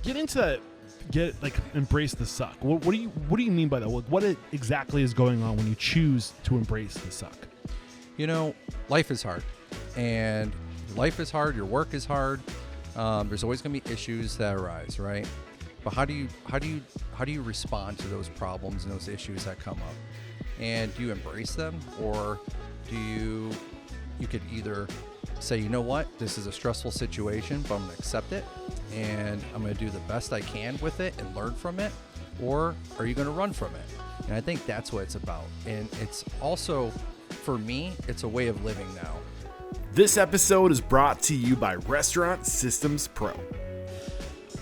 Get into that. Embrace the suck. What do you mean by that? What exactly is going on when you choose to embrace the suck? Life is hard, and life is hard. Your work is hard. There's always going to be issues that arise, right? But how do you respond to those problems and those issues that come up? And do you embrace them, or do you could either say, you know what, this is a stressful situation, but I'm going to accept it, and I'm going to do the best I can with it and learn from it, or are you going to run from it? And I think that's what it's about. And it's also, for me, it's a way of living now. This episode is brought to you by Restaurant Systems Pro.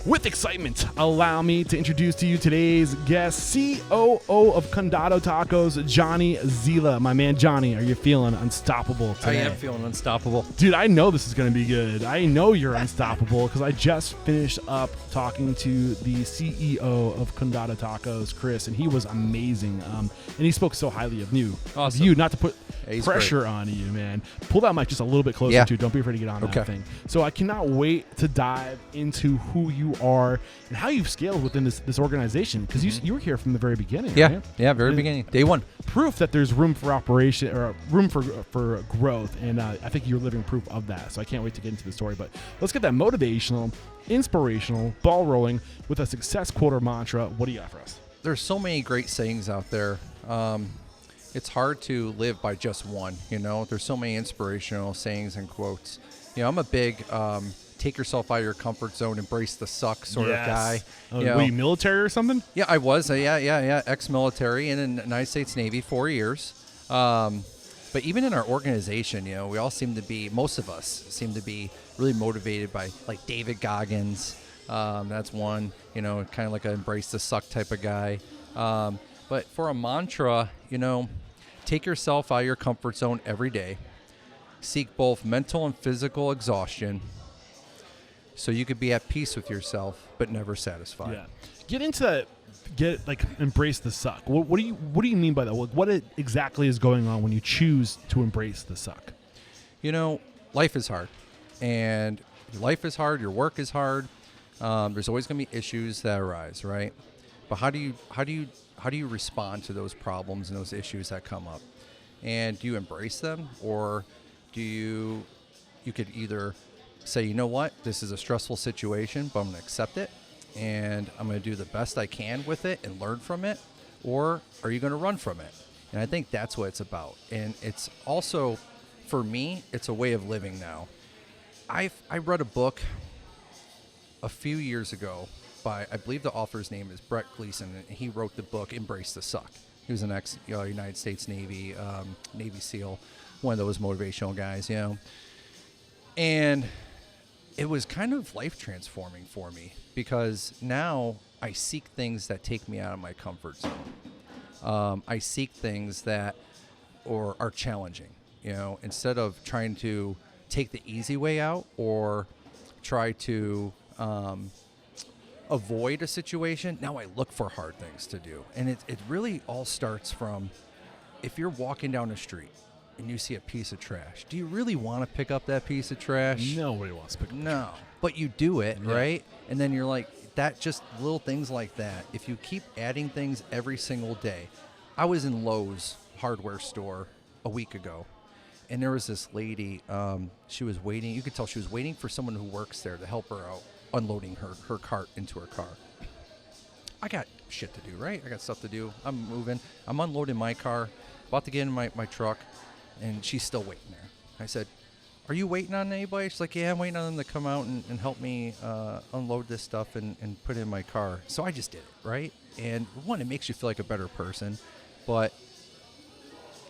With excitement, allow me to introduce to you today's guest, COO of Condado Tacos, Johnny Zela. My man Johnny, are you feeling unstoppable today? I am feeling unstoppable. Dude, I know this is going to be good. I know you're unstoppable because I just finished up talking to the CEO of Condado Tacos, Chris, and he was amazing. And he spoke so highly of you. Awesome. Of you, not to put pressure great on you, man. Pull that mic just a little bit closer too. Don't be afraid to get on that thing. So I cannot wait to dive into who you are and how you've scaled within this organization, because you were here from the very beginning. Right? Very beginning, day one. Proof that there's room for operation, or room for growth, and I think you're living proof of that. So I can't wait to get into the story. But let's get that motivational, inspirational, ball rolling with a success quote or mantra. What do you got for us? There's so many great sayings out there. It's hard to live by just one. There's so many inspirational sayings and quotes. I'm a big take yourself out of your comfort zone, embrace the suck sort of guy. Were you military or something? Yeah, I was. Ex-military in the United States Navy, 4 years. But even in our organization, we all seem to be, most of us seem to be really motivated by like David Goggins. That's one, kind of like an embrace the suck type of guy. But for a mantra, take yourself out of your comfort zone every day. Seek both mental and physical exhaustion so you could be at peace with yourself but never satisfied. Yeah. Get into that. Embrace the suck. What do you mean by that? What exactly is going on when you choose to embrace the suck? Life is hard, and life is hard. Your work is hard. There's always going to be issues that arise, right? But how do you respond to those problems and those issues that come up? And do you embrace them, or do you could either say, you know what, this is a stressful situation, but I'm going to accept it, and I'm going to do the best I can with it and learn from it, or are you going to run from it? And I think that's what it's about. And it's also, for me, it's a way of living now. I read a book a few years ago by, I believe the author's name is Brett Gleason, and he wrote the book Embrace the Suck. He was an ex-United States Navy SEAL, one of those motivational guys, And it was kind of life transforming for me, because now I seek things that take me out of my comfort zone. I seek things that are challenging, instead of trying to take the easy way out or try to avoid a situation. Now I look for hard things to do. And it really all starts from, if you're walking down the street and you see a piece of trash, do you really want to pick up that piece of trash? Nobody wants to pick up No, but you do it, right? And then you're like, that, just little things like that. If you keep adding things every single day. I was in Lowe's hardware store a week ago, and there was this lady, she was waiting. You could tell she was waiting for someone who works there to help her out unloading her cart into her car. I got shit to do, right? I got stuff to do. I'm moving. I'm unloading my car, about to get in my truck, and she's still waiting there. I said, are you waiting on anybody? She's like, yeah, I'm waiting on them to come out and help me unload this stuff and put it in my car. So I just did it, right? And one, it makes you feel like a better person, but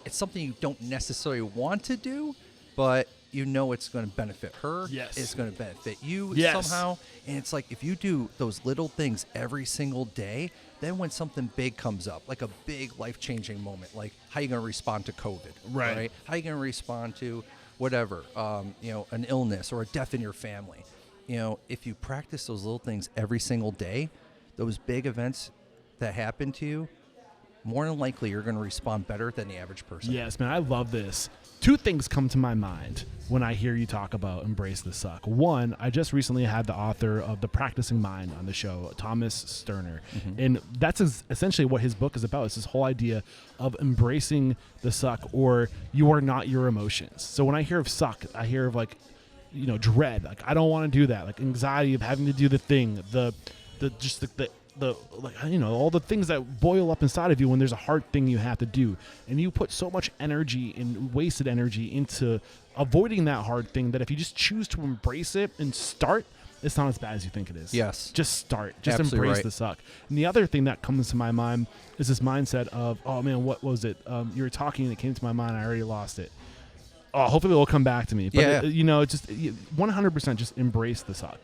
it's something you don't necessarily want to do, but it's going to benefit her. Yes. It's going to benefit you Yes. somehow. And it's like, if you do those little things every single day, then when something big comes up, like a big life-changing moment, like how you going to respond to COVID, right? How you going to respond to whatever, an illness or a death in your family. If you practice those little things every single day, those big events that happen to you, more than likely you're going to respond better than the average person. Yes, man, I love this. Two things come to my mind when I hear you talk about embrace the suck. One, I just recently had the author of The Practicing Mind on the show, Thomas Sterner. And that's essentially what his book is about. It's this whole idea of embracing the suck, or you are not your emotions. So when I hear of suck, I hear of like, dread. Like, I don't want to do that. Like anxiety of having to do the thing, the all the things that boil up inside of you when there's a hard thing you have to do, and you put so much energy and wasted energy into avoiding that hard thing that if you just choose to embrace it and start, it's not as bad as you think it is. Yes. Just start. Just Absolutely embrace right. the suck. And the other thing that comes to my mind is this mindset of, oh man, what was it? You were talking and it came to my mind. I already lost it. Oh, hopefully it will come back to me. But, Yeah. just 100% just embrace the suck.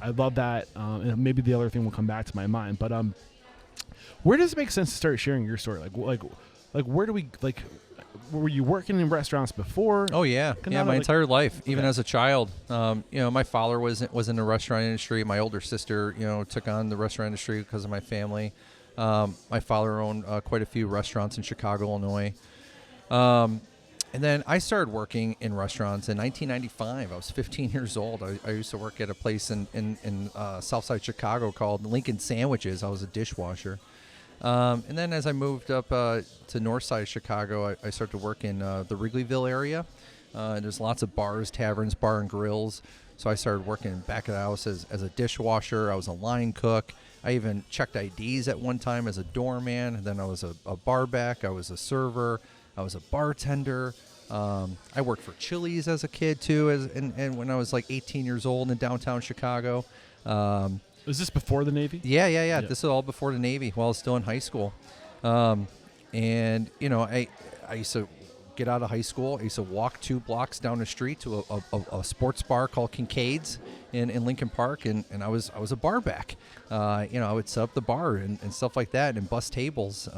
I love that. And maybe the other thing will come back to my mind. But where does it make sense to start sharing your story? Like where do we, like, were you working in restaurants before? Oh yeah, my entire life, even as a child. My father was in the restaurant industry. My older sister, took on the restaurant industry because of my family. My father owned quite a few restaurants in Chicago, Illinois. And then I started working in restaurants in 1995. I was 15 years old. I used to work at a place in Southside Chicago called Lincoln Sandwiches. I was a dishwasher. And then as I moved up to Northside Chicago, I started to work in the Wrigleyville area. There's lots of bars, taverns, bar and grills. So I started working back of the house as a dishwasher. I was a line cook. I even checked IDs at one time as a doorman. And then I was a bar back. I was a server. I was a bartender. I worked for Chili's as a kid too, and when I was like 18 years old in downtown Chicago. Was this before the Navy? Yeah. This is all before the Navy while I was still in high school. And I used to get out of high school. I used to walk 2 blocks down the street to a sports bar called Kincaid's in Lincoln Park, and I was a bar back. I would set up the bar and stuff like that and bus tables.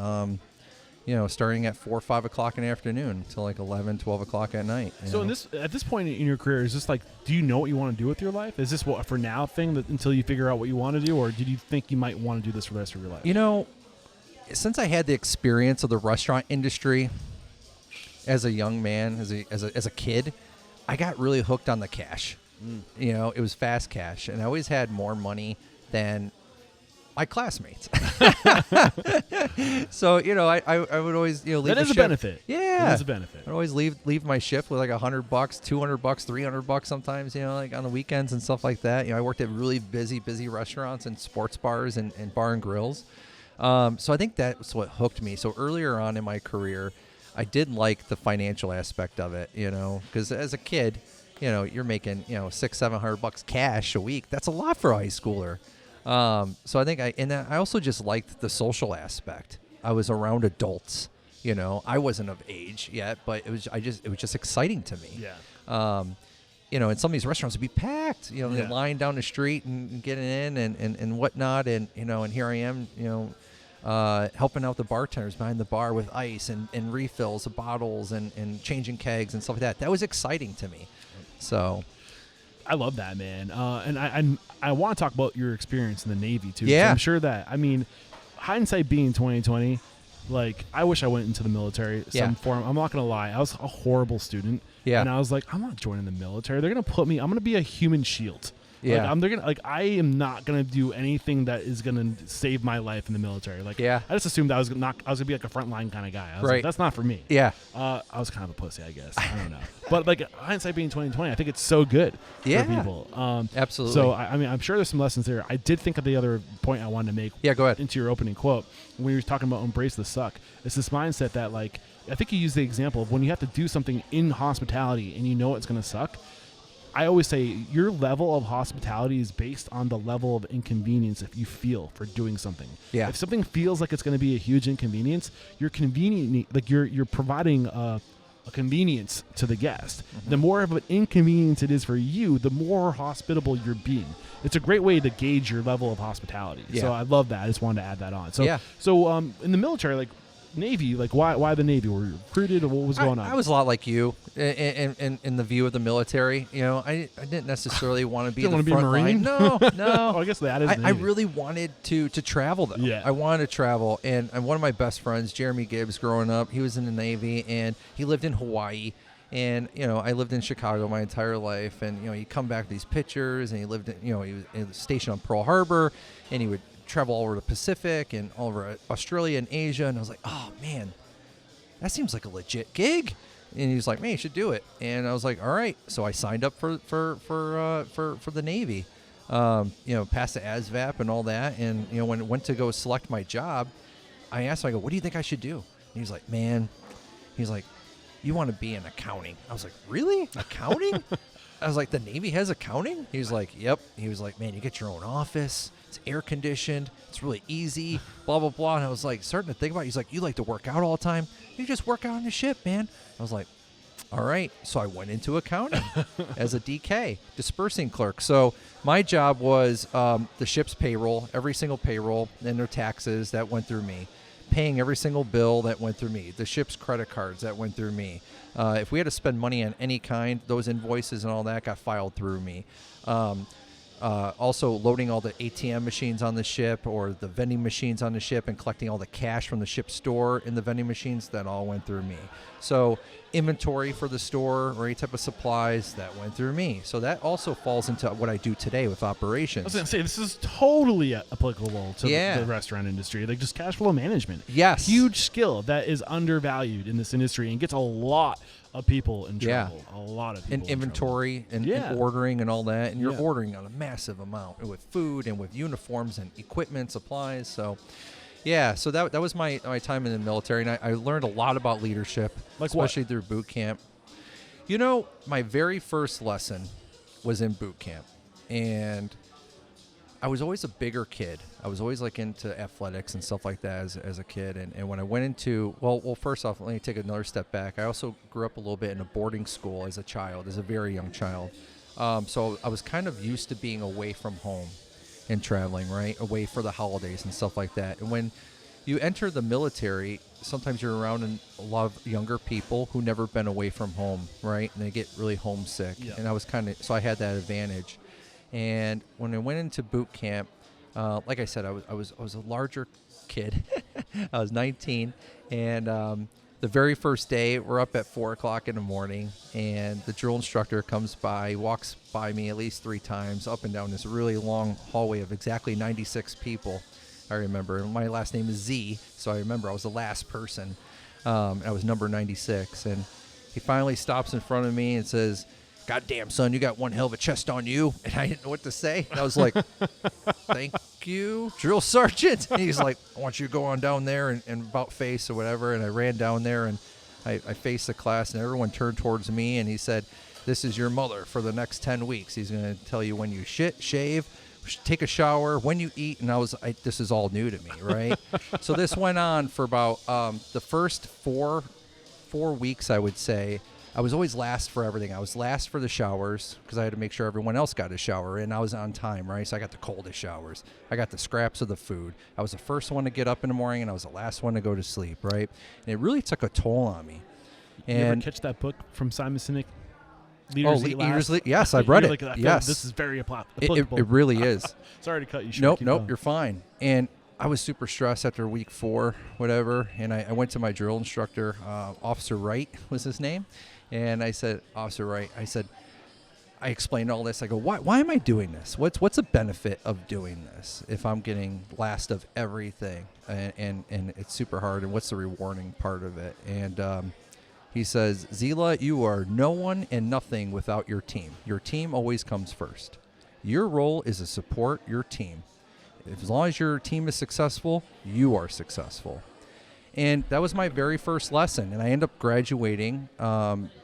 Starting at 4 or 5 o'clock in the afternoon until like 11, 12 o'clock at night. So at this point in your career, is this like, do you know what you want to do with your life? Is this what for now thing that until you figure out what you want to do, or did you think you might want to do this for the rest of your life? Since I had the experience of the restaurant industry as a young man, as a kid, I got really hooked on the cash. It was fast cash, and I always had more money than my classmates. So, I would always, leave that is a shift. benefit. Yeah. That is a benefit. I'd always leave my shift with like $100, $200, $300 sometimes, like on the weekends and stuff like that. I worked at really busy restaurants and sports bars and bar and grills. So I think that's what hooked me. So earlier on in my career, I did like the financial aspect of it, because as a kid, you're making, $600-700 cash a week. That's a lot for a high schooler. So I think I also just liked the social aspect. I was around adults, I wasn't of age yet, but it was just exciting to me. Yeah. And some of these restaurants would be packed, the line down the street and getting in and whatnot. And, and here I am, helping out the bartenders behind the bar with ice and refills of bottles and changing kegs and stuff like that. That was exciting to me. So I love that, man. And I want to talk about your experience in the Navy too. Yeah. I'm sure that, hindsight being 2020, like I wish I went into the military some form. I'm not going to lie. I was a horrible student. Yeah. And I was like, I'm not joining the military. They're going to put me, I'm going to be a human shield. Yeah. I am not going to do anything that is going to save my life in the military. Like, Yeah. I just assumed I was going to be like a frontline kind of guy. I was Right. like, that's not for me. Yeah. I was kind of a pussy, I guess. I don't know. But like hindsight being 2020, I think it's so good Yeah. for people. Absolutely. So I'm sure there's some lessons there. I did think of the other point I wanted to make. Yeah, go ahead. Into your opening quote when you were talking about embrace the suck. It's this mindset that like I think you used the example of when you have to do something in hospitality and you know it's going to suck. I always say your level of hospitality is based on the level of inconvenience if you feel for doing something. Yeah. If something feels like it's going to be a huge inconvenience, you're you're providing a convenience to the guest. Mm-hmm. The more of an inconvenience it is for you, the more hospitable you're being. It's a great way to gauge your level of hospitality. Yeah. So I love that. I just wanted to add that on. So Yeah. So in the military, like Navy, like why the Navy? Were you recruited, or what was going on? I was a lot like you in the view of the military. You know, I didn't necessarily want to be Didn't the wanna be a front line. Marine? No. Oh, I guess that is. I really wanted to travel though. Yeah. I wanted to travel, and one of my best friends, Jeremy Gibbs, growing up, he was in the Navy, and he lived in Hawaii. And you know, I lived in Chicago my entire life, and you know, you come back with these pictures, and he lived, he was stationed on Pearl Harbor, and he would travel all over the Pacific and all over Australia and Asia, and I was like, oh man, that seems like a legit gig. And he was like, man, you should do it. And I was like, all right. So I signed up for the Navy, passed the ASVAB and all that. And, you know, when it went to go select my job, I asked him, I go, what do you think I should do? And he's like, you want to be in accounting. I was like, really? Accounting? I was like, the Navy has accounting? He was like, yep. He was like, man, you get your own office. It's air conditioned. It's really easy, blah, blah, blah. And I was like, starting to think about it. He's like, you like to work out all the time? You just work out on the ship, man. I was like, all right. So I went into accounting as a DK, dispersing clerk. So my job was the ship's payroll, every single payroll, and their taxes that went through me. Paying every single bill that went through me, the ship's credit cards that went through me. If we had to spend money on any kind, those invoices and all that got filed through me. Also loading all the ATM machines on the ship or the vending machines on the ship and collecting all the cash from the ship's store in the vending machines, that all went through me. So inventory for the store or any type of supplies, that went through me. So that also falls into what I do today with operations. I was going to say, this is totally applicable to the restaurant industry. Like just cash flow management. Yes. Huge skill that is undervalued in this industry and gets a lot of people in trouble. A lot of people and inventory and ordering and all that. And you're ordering on a massive amount with food and with uniforms and equipment, supplies. So so that was my time in the military, and I learned a lot about leadership, especially through boot camp. You know, my very first lesson was in boot camp, and I was always a bigger kid. I was always like into athletics and stuff like that as a kid. And when I went into, well, first off, let me take another step back. I also grew up a little bit in a boarding school as a child, as a very young child. So I was kind of used to being away from home and traveling, right? Away for the holidays and stuff like that. And when you enter the military, sometimes you're around a lot of younger people who never been away from home, right? And they get really homesick. Yeah. And I was so I had that advantage. And when I went into boot camp, like I said, I was a larger kid. I was 19, and the very first day, we're up at 4 o'clock in the morning, and the drill instructor comes by, walks by me at least 3 times up and down this really long hallway of exactly 96 people. I remember, and my last name is Z, so I remember I was the last person. I was number 96, and he finally stops in front of me and says, "Goddamn, son, you got one hell of a chest on you." And I didn't know what to say. And I was like, "Thank you, drill sergeant." And he's like, "I want you to go on down there and about face or whatever." And I ran down there, and I faced the class, and everyone turned towards me, and he said, "This is your mother for the next 10 weeks. He's going to tell you when you shit, shave, take a shower, when you eat." And this is all new to me, right? So this went on for about the first four weeks, I would say. I was always last for everything. I was last for the showers because I had to make sure everyone else got a shower in. I was on time, right? So I got the coldest showers. I got the scraps of the food. I was the first one to get up in the morning, and I was the last one to go to sleep, right? And it really took a toll on me. And you ever catch that book from Simon Sinek? Leaders Eat Last? Yes, I've read it. Yes. This is very applicable. It really is. Sorry to cut you short. Nope, you're fine. And I was super stressed after week 4, whatever, and I went to my drill instructor, Officer Wright was his name. And I said, "Officer Wright," I explained all this. I go, why am I doing this? What's the benefit of doing this if I'm getting last of everything and it's super hard, and what's the rewarding part of it? And he says, "Zela, you are no one and nothing without your team. Your team always comes first. Your role is to support your team. As long as your team is successful, you are successful." And that was my very first lesson. And I ended up graduating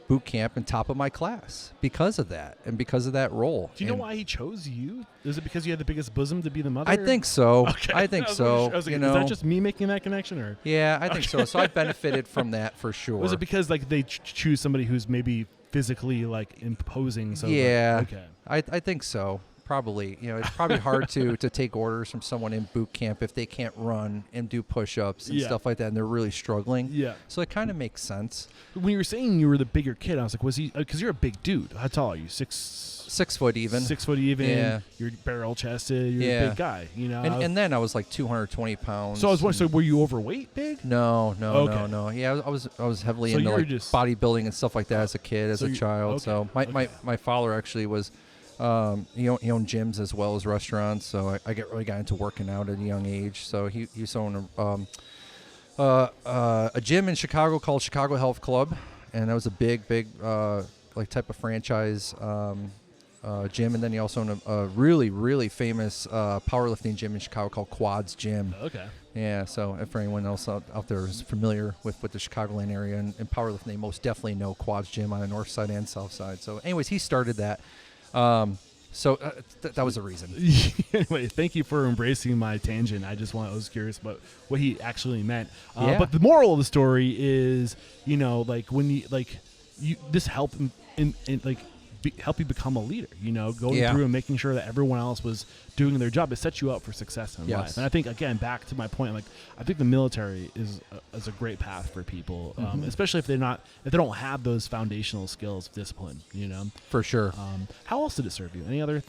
boot camp and top of my class because of that and because of that role. Do you know why he chose you? Is it because you had the biggest bosom to be the mother? I think so. Okay. I think so. I was like, is that just me making that connection? Or? Yeah, I think so. So I benefited from that for sure. Was it because like they choose somebody who's maybe physically like imposing? So yeah. okay. I think so. probably. It's probably hard to take orders from someone in boot camp if they can't run and do push-ups and stuff like that, and they're really struggling. Yeah. So it kind of makes sense. When you were saying you were the bigger kid, I was like, was he? Because you're a big dude. How tall are you? 6 foot even. 6 foot even. Yeah. You're barrel chested. You're a big guy. And then I was like 220 pounds. So I was wondering, so were you overweight, big? No. Okay. Yeah, I was heavily So into you were like just- bodybuilding and stuff like that as a kid, as a child. okay, So my father actually was, he owned gyms as well as restaurants. So I really got into working out at a young age. So he used to own a gym in Chicago called Chicago Health Club, and that was a big like type of franchise gym. And then he also owned a really famous powerlifting gym in Chicago called Quads Gym. Okay. Yeah, so if for anyone else out there is familiar with the Chicagoland area and powerlifting, they most definitely know Quads Gym on the north side and south side. So anyways, he started that. So that was the reason. Anyway, thank you for embracing my tangent. I was curious about what he actually meant. Yeah. But the moral of the story is, this helped help you become a leader, going through and making sure that everyone else was doing their job. It sets you up for success in life. And I think, again, back to my point, I think the military is a great path for people, especially if they don't have those foundational skills of discipline, For sure. How else did it serve you? Any other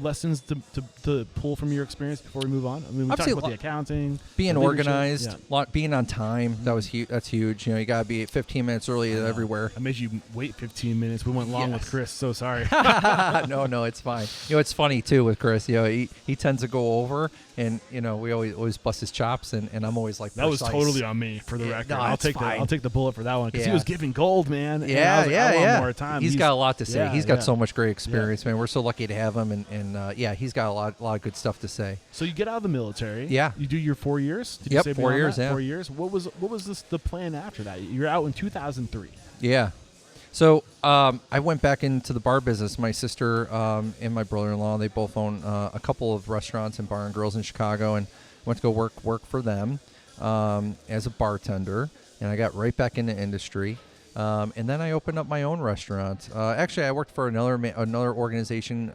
lessons to pull from your experience before we move on? I mean, we talked about the accounting, being the leadership. organized, being on time. That's huge. You got to be 15 minutes early everywhere. I made you wait 15 minutes. We went long with Chris. So sorry. No, it's fine. It's funny too with Chris. He tends to go over, and we always bust his chops, and I'm always like, that was totally on me, for the record. No, I'll take the bullet for that one, because he was giving gold, man. And Yeah, I want more time. He's got a lot to say. He's got so much great experience, man. We're so lucky to have him, and he's got a lot of good stuff to say. So you get out of the military. Yeah. You do your 4 years. Did you Yep, say 4 years. Yeah. 4 years. What was the plan after that? You're out in 2003. Yeah. So I went back into the bar business. My sister and my brother-in-law, they both own a couple of restaurants and bar and grills in Chicago, and went to go work for them as a bartender. And I got right back into industry. And then I opened up my own restaurant. Actually, I worked for another organization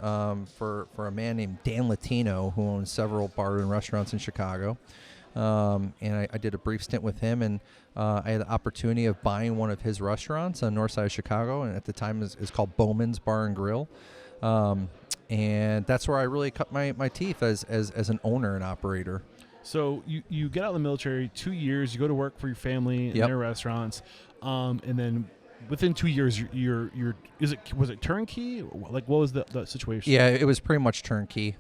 for a man named Dan Latino, who owns several bars and restaurants in Chicago. And I did a brief stint with him, and I had the opportunity of buying one of his restaurants on the north side of Chicago, and at the time it's called Bowman's Bar and Grill. And that's where I really cut my teeth as an owner and operator. So you get out of the military, 2 years, you go to work for your family in their restaurants, and then within 2 years, was it turnkey? Like, what was the situation? Yeah, it was pretty much turnkey.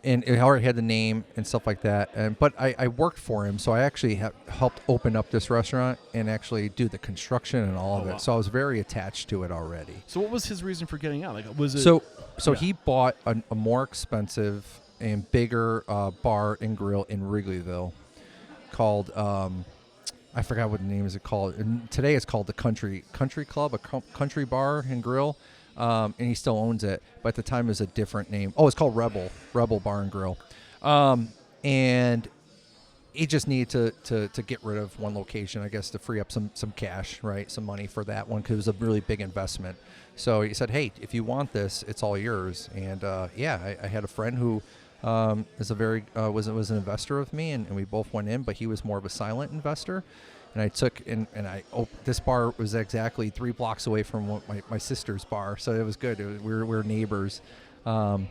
And it already had the name and stuff like that. But I worked for him, so I actually helped open up this restaurant and actually do the construction and all of it. Wow. So I was very attached to it already. So what was his reason for getting out? Like, was it? So he bought a more expensive and bigger bar and grill in Wrigleyville called I forgot what the name is called. And today it's called the Country Club, a country bar and grill. And he still owns it, but at the time it was a different name. Oh, it's called Rebel Bar and Grill. And he just needed to get rid of one location, I guess, to free up some cash, right? Some money for that one, because it was a really big investment. So he said, hey, if you want this, it's all yours. And I had a friend who was an investor with me, and we both went in, but he was more of a silent investor. And I took this bar was exactly 3 blocks away from my sister's bar, so it was good. We were neighbors. So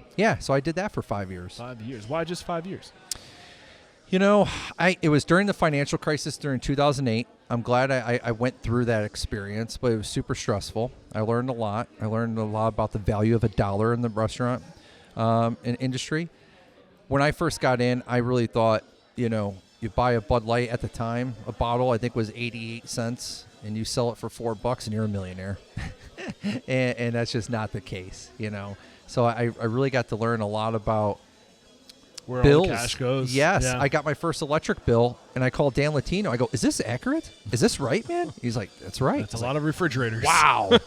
I did that for 5 years. 5 years. Why just 5 years? It was during the financial crisis during 2008. I'm glad I went through that experience, but it was super stressful. I learned a lot. I learned a lot about the value of $1 in the restaurant industry. When I first got in, I really thought, you buy a Bud Light at the time, a bottle I think was 88 cents, and you sell it for $4 and you're a millionaire. and that's just not the case, So I really got to learn a lot about where bills. All the cash goes. Yes. Yeah. I got my first electric bill, and I called Dan Latino. I go, is this accurate? Is this right, man? He's like, that's right. That's a lot of refrigerators. Wow.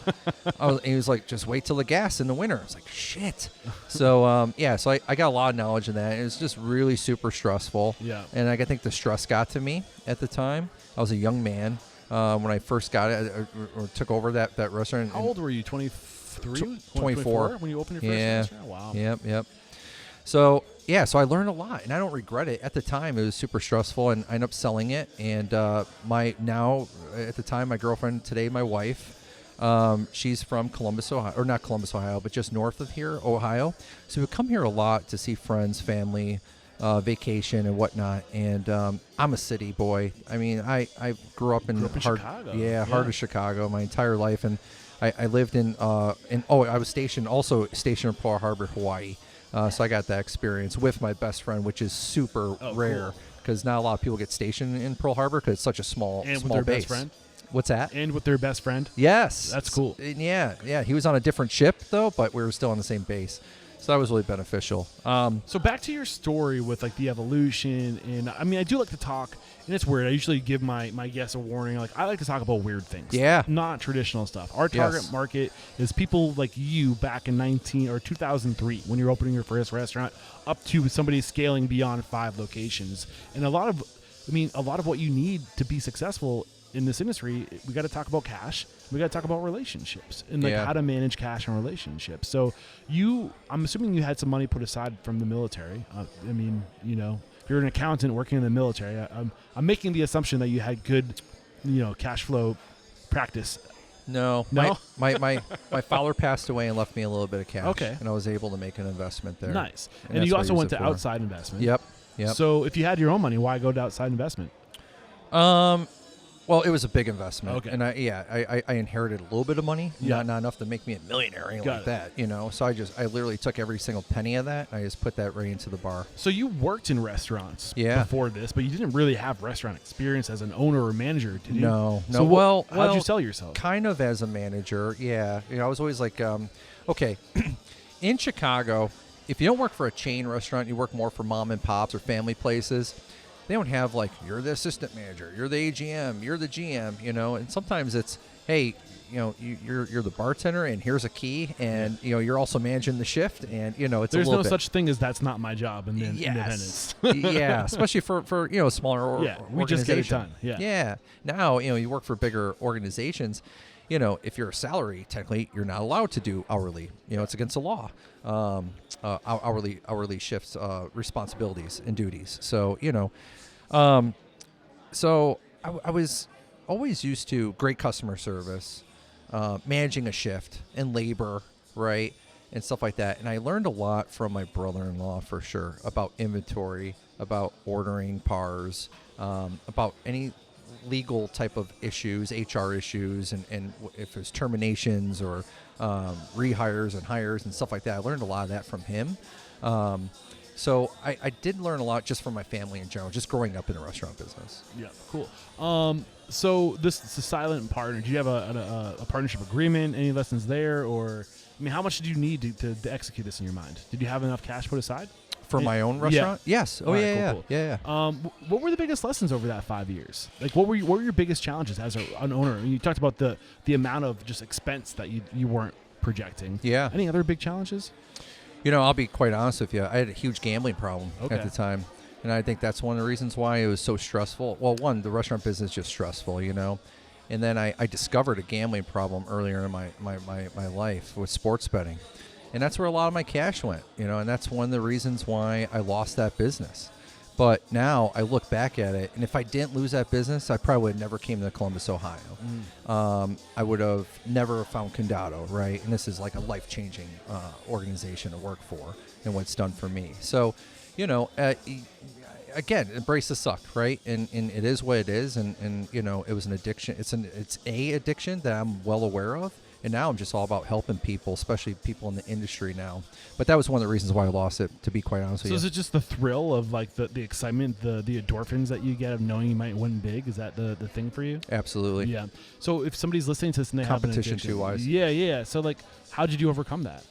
He was like, just wait till the gas in the winter. I was like, shit. So, so I got a lot of knowledge in that. It was just really super stressful. Yeah. And I think the stress got to me at the time. I was a young man when I first got it or took over that restaurant. How old were you? 24? 23? 24 when you opened your first restaurant? Wow. Yep. So so I learned a lot, and I don't regret it. At the time, it was super stressful, and I ended up selling it. And at the time, my girlfriend, today my wife, she's from Columbus, Ohio, or not Columbus, Ohio, but just north of here, Ohio. So we come here a lot to see friends, family, vacation, and whatnot. And I'm a city boy. I mean, I grew up in Chicago. Heart of Chicago my entire life, and I lived I was stationed in Pearl Harbor, Hawaii. So I got that experience with my best friend, which is super rare because not a lot of people get stationed in Pearl Harbor because it's such a small with small their base. best friend? What's that? And with their best friend? Yes. That's cool. Yeah. He was on a different ship, though, but we were still on the same base. So that was really beneficial. So back to your story with like the evolution, and I mean, I do like to talk, and it's weird. I usually give my guests a warning. Like, I like to talk about weird things. Yeah. Not traditional stuff. Our target market is people like you back in 2003 when you're opening your first restaurant, up to somebody scaling beyond 5 locations. And a lot of what you need to be successful in this industry, we got to talk about cash. We got to talk about relationships and like how to manage cash and relationships. So I'm assuming you had some money put aside from the military. I mean, if you're an accountant working in the military, I'm making the assumption that you had good, cash flow practice. No. My father passed away and left me a little bit of cash. Okay. And I was able to make an investment there. Nice. And you also went to outside investment. Yep. So if you had your own money, why go to outside investment? Well, it was a big investment. Okay. And I inherited a little bit of money, not enough to make me a millionaire or anything like that, So I literally took every single penny of that, and I just put that right into the bar. So you worked in restaurants before this, but you didn't really have restaurant experience as an owner or manager, did you? No. So how'd you sell yourself? Kind of as a manager, yeah. I was always like, okay, in Chicago, if you don't work for a chain restaurant, you work more for mom and pops or family places. They don't have like, you're the assistant manager, you're the AGM, you're the GM, and sometimes it's, hey, you're the bartender and here's a key, and you're also managing the shift, and it's there's a little no such thing as that's not my job in independence. Yeah, especially for smaller we just get it done. Yeah. Now you work for bigger organizations. If you're a salary, technically you're not allowed to do hourly. It's against the law. Hourly shifts, responsibilities and duties. So so I was always used to great customer service, managing a shift and labor, right, and stuff like that. And I learned a lot from my brother-in-law for sure about inventory, about ordering PARs, about any legal type of issues, HR issues, and if there's terminations or rehires and hires and stuff like that. I learned a lot of that from him. So I did learn a lot just from my family in general, just growing up in the restaurant business. Yeah, cool. So this is a silent partner. Do you have a partnership agreement? Any lessons there? Or, how much did you need to execute this in your mind? Did you have enough cash put aside? For my own restaurant? Yeah. Yes. Oh, right, cool. Yeah. What were the biggest lessons over that 5 years? Like, what were your biggest challenges as an owner? You talked about the amount of just expense that you weren't projecting. Yeah. Any other big challenges? I'll be quite honest with you. I had a huge gambling problem at the time. And I think that's one of the reasons why it was so stressful. Well, one, the restaurant business is just stressful, And then I discovered a gambling problem earlier in my life with sports betting. And that's where a lot of my cash went, and that's one of the reasons why I lost that business. But now I look back at it, and if I didn't lose that business, I probably would have never came to Columbus, Ohio. I would have never found Condado, right? And this is like a life-changing organization to work for and what it's done for me. So, again, embrace the suck, right? And it is what it is, and it was an addiction. It's a addiction that I'm well aware of. And now I'm just all about helping people, especially people in the industry now. But that was one of the reasons why I lost it, to be quite honest with you. So is it just the thrill of like the excitement, the endorphins that you get of knowing you might win big? Is that the thing for you? Absolutely. Yeah. So if somebody's listening to this and they have an addiction, competition-wise. Yeah. So like, how did you overcome that?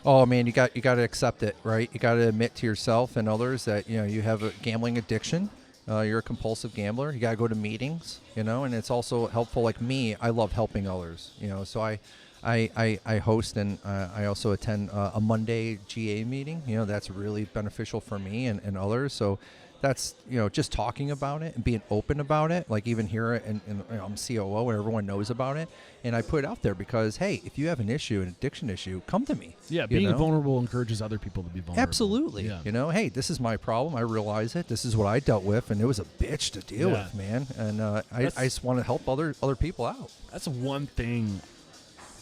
Oh man, you got to accept it, right? You got to admit to yourself and others that you have a gambling addiction. You're a compulsive gambler. You got to go to meetings, and it's also helpful. Like me, I love helping others, so I I host and I also attend a Monday GA meeting. That's really beneficial for me and others. So that's, just talking about it and being open about it. Like even here, and I'm COO and everyone knows about it. And I put it out there because, hey, if you have an issue, an addiction issue, come to me. Yeah, being vulnerable encourages other people to be vulnerable. Absolutely. Yeah. Hey, this is my problem. I realize it. This is what I dealt with, and it was a bitch to deal with, man. And I just want to help other people out. That's one thing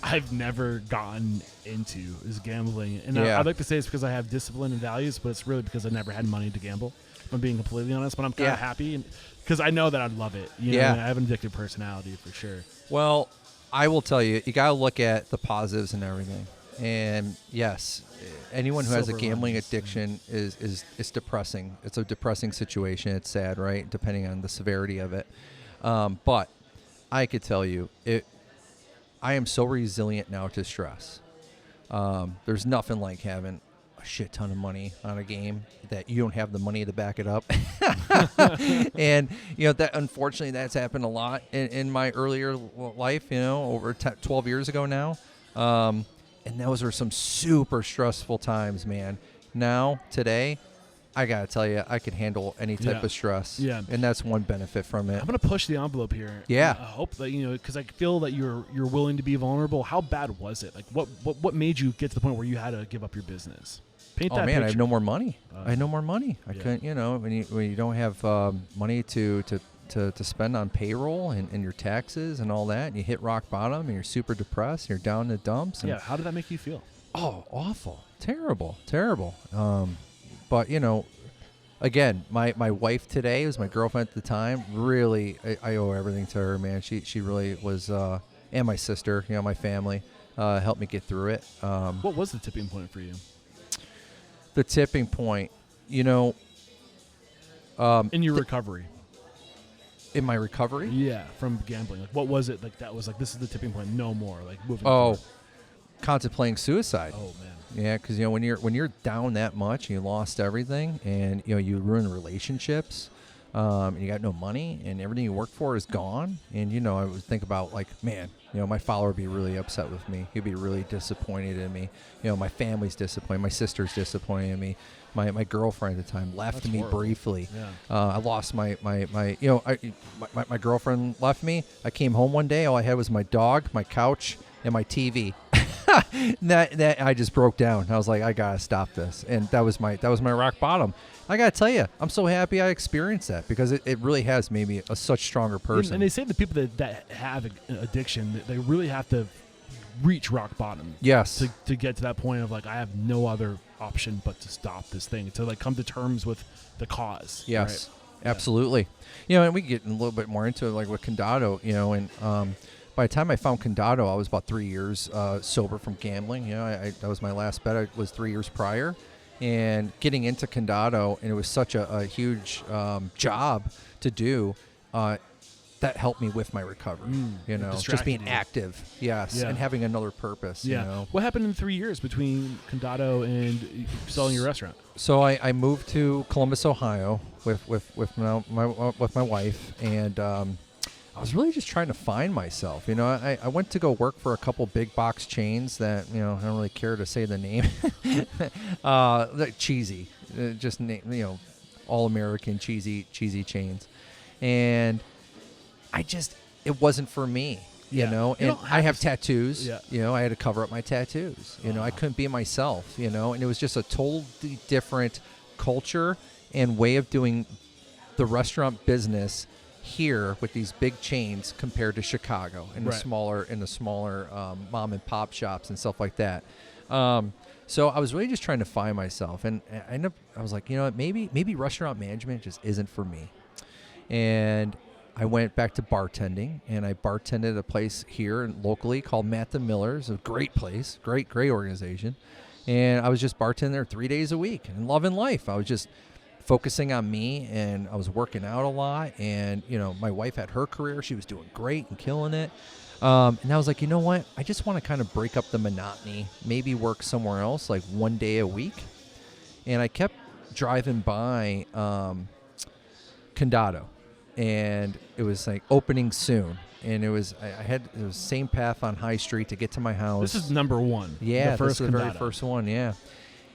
I've never gotten into is gambling. And I'd like to say it's because I have discipline and values, but it's really because I never had money to gamble. If I'm being completely honest, but I'm kind of happy because I know that I'd love it. I have an addictive personality for sure. Well, I will tell you, you got to look at the positives and everything. And yes, anyone who has a gambling addiction is depressing. It's a depressing situation. It's sad, right? Depending on the severity of it. But I could tell you, I am so resilient now to stress. There's nothing like having a shit ton of money on a game that you don't have the money to back it up. And that unfortunately that's happened a lot in my earlier life, over 12 years ago now. And those are some super stressful times, man. Now today I gotta tell you, I can handle any type of stress. Yeah, and that's one benefit from it. I'm gonna push the envelope here. Yeah, I hope that because I feel that you're willing to be vulnerable. How bad was it? Like, what made you get to the point where you had to give up your business? Paint that picture. I have no more money. I had no more money. I couldn't. When you don't have money to spend on payroll and your taxes and all that, and you hit rock bottom and you're super depressed. You're down in the dumps. And how did that make you feel? Oh, awful, terrible. But again, my wife today was my girlfriend at the time. Really, I owe everything to her, man. She really was, and my sister, my family, helped me get through it. What was the tipping point for you? The tipping point, in your recovery. In my recovery? Yeah, from gambling. Like, what was it? Like that was like, this is the tipping point. No more. Like moving forward. Contemplating suicide. Oh man. Yeah, because when you're down that much, you lost everything, and you ruin relationships, and you got no money, and everything you worked for is gone. And I would think about like, man, my father would be really upset with me. He'd be really disappointed in me. My family's disappointed. My sister's disappointed in me. My girlfriend at the time left me briefly. Yeah. I lost my girlfriend left me. I came home one day. All I had was my dog, my couch, and my TV. that I just broke down. I was like, I gotta stop this, and that was my rock bottom. I gotta tell you, I'm so happy I experienced that because it really has made me a such stronger person. And they say the people that have addiction, they really have to reach rock bottom. Yes. To get to that point of like, I have no other option but to stop this thing, to like come to terms with the cause. Yes, right? Absolutely. And we get a little bit more into it, like with Condado, and by the time I found Condado, I was about 3 years sober from gambling. That was my last bet. I was 3 years prior. And getting into Condado, and it was such a huge job to do, that helped me with my recovery. Just being active, and having another purpose. What happened in 3 years between Condado and selling your restaurant? So I moved to Columbus, Ohio, with my wife, and I was really just trying to find myself. I went to go work for a couple big box chains that, I don't really care to say the name. Cheesy, just all American cheesy chains. And it wasn't for me, and I have tattoos, I had to cover up my tattoos, I couldn't be myself, and it was just a totally different culture and way of doing the restaurant business here with these big chains compared to Chicago and the smaller mom and pop shops and stuff like that. So I was really just trying to find myself, and I was like, maybe restaurant management just isn't for me. And I went back to bartending, and I bartended at a place here locally called Matt the Miller's, a great place, great organization. And I was just bartending there 3 days a week and loving life. I was just focusing on me, and I was working out a lot, and my wife had her career. She was doing great and killing it, and I was like, you know what, I just want to kind of break up the monotony, maybe work somewhere else like 1 day a week. And I kept driving by Condado, and it was like opening soon, and it was the same path on High Street to get to my house. This is number one. Yeah, the first this is the very first one. Yeah,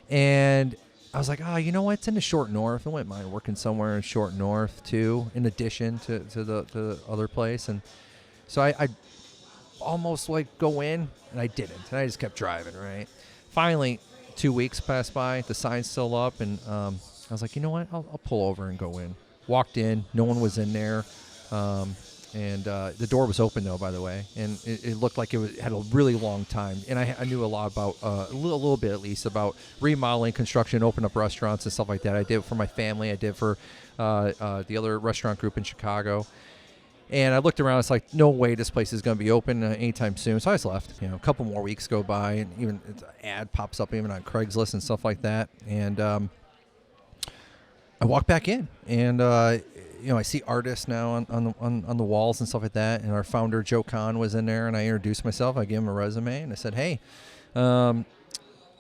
and I was like, you know what? It's in the Short North. I wouldn't mind working somewhere in Short North too, in addition to the other place. And so I almost like go in, and I didn't, and I just kept driving. Right. Finally, 2 weeks passed by. The sign's still up, and I was like, you know what? I'll pull over and go in. Walked in. No one was in there. And the door was open, though, by the way, and it looked like it had a really long time. And I knew a lot about, a little bit at least, about remodeling, construction, open up restaurants and stuff like that. I did it for my family. I did it for the other restaurant group in Chicago. And I looked around. It's like, no way this place is going to be open anytime soon. So I just left. A couple more weeks go by, and even an ad pops up even on Craigslist and stuff like that. And I walk back in, and I see artists now on the walls and stuff like that. And our founder, Joe Kahn, was in there, and I introduced myself. I gave him a resume, and I said, hey, I'm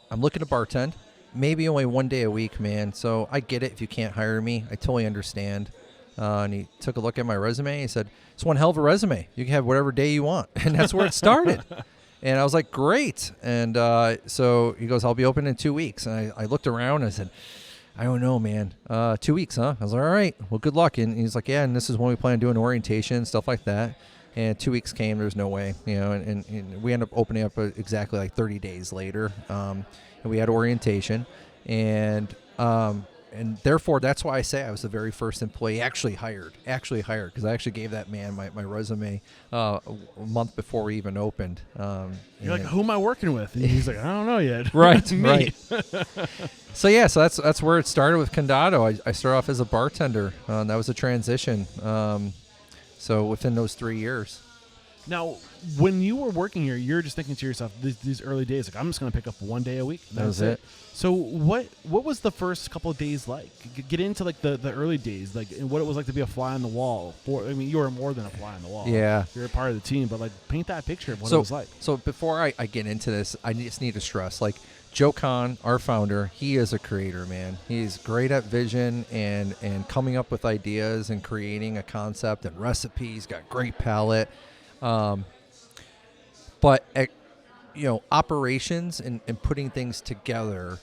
looking to bartend. Maybe only 1 day a week, man. So I get it if you can't hire me. I totally understand. And he took a look at my resume. He said, it's one hell of a resume. You can have whatever day you want. And that's where it started. And I was like, great. And so he goes, I'll be open in 2 weeks. And I looked around, and I said, I don't know, man. 2 weeks, huh? I was like, all right, well, good luck. And he's like, yeah, and this is when we plan on doing orientation, stuff like that. And 2 weeks came, there's no way, and we ended up opening up exactly like 30 days later. And we had orientation, and therefore that's why I say I was the very first employee actually hired, because I actually gave that man my resume a month before we even opened. You're like, who am I working with? And he's like, I don't know yet. Right, Me. right. So that's where it started with Condado. I started off as a bartender. That was a transition. So within those 3 years. Now, when you were working here, you're just thinking to yourself, these early days, like, I'm just going to pick up 1 day a week. That was it. So what was the first couple of days like? Get into like the early days, like, and what it was like to be a fly on the wall. You were more than a fly on the wall. Yeah. You're a part of the team, but like paint that picture of what it was like. So before I get into this, I just need to stress, like, Joe Kahn, our founder, he is a creator, man. He's great at vision and coming up with ideas and creating a concept and recipes. Got great palate. But operations and putting things together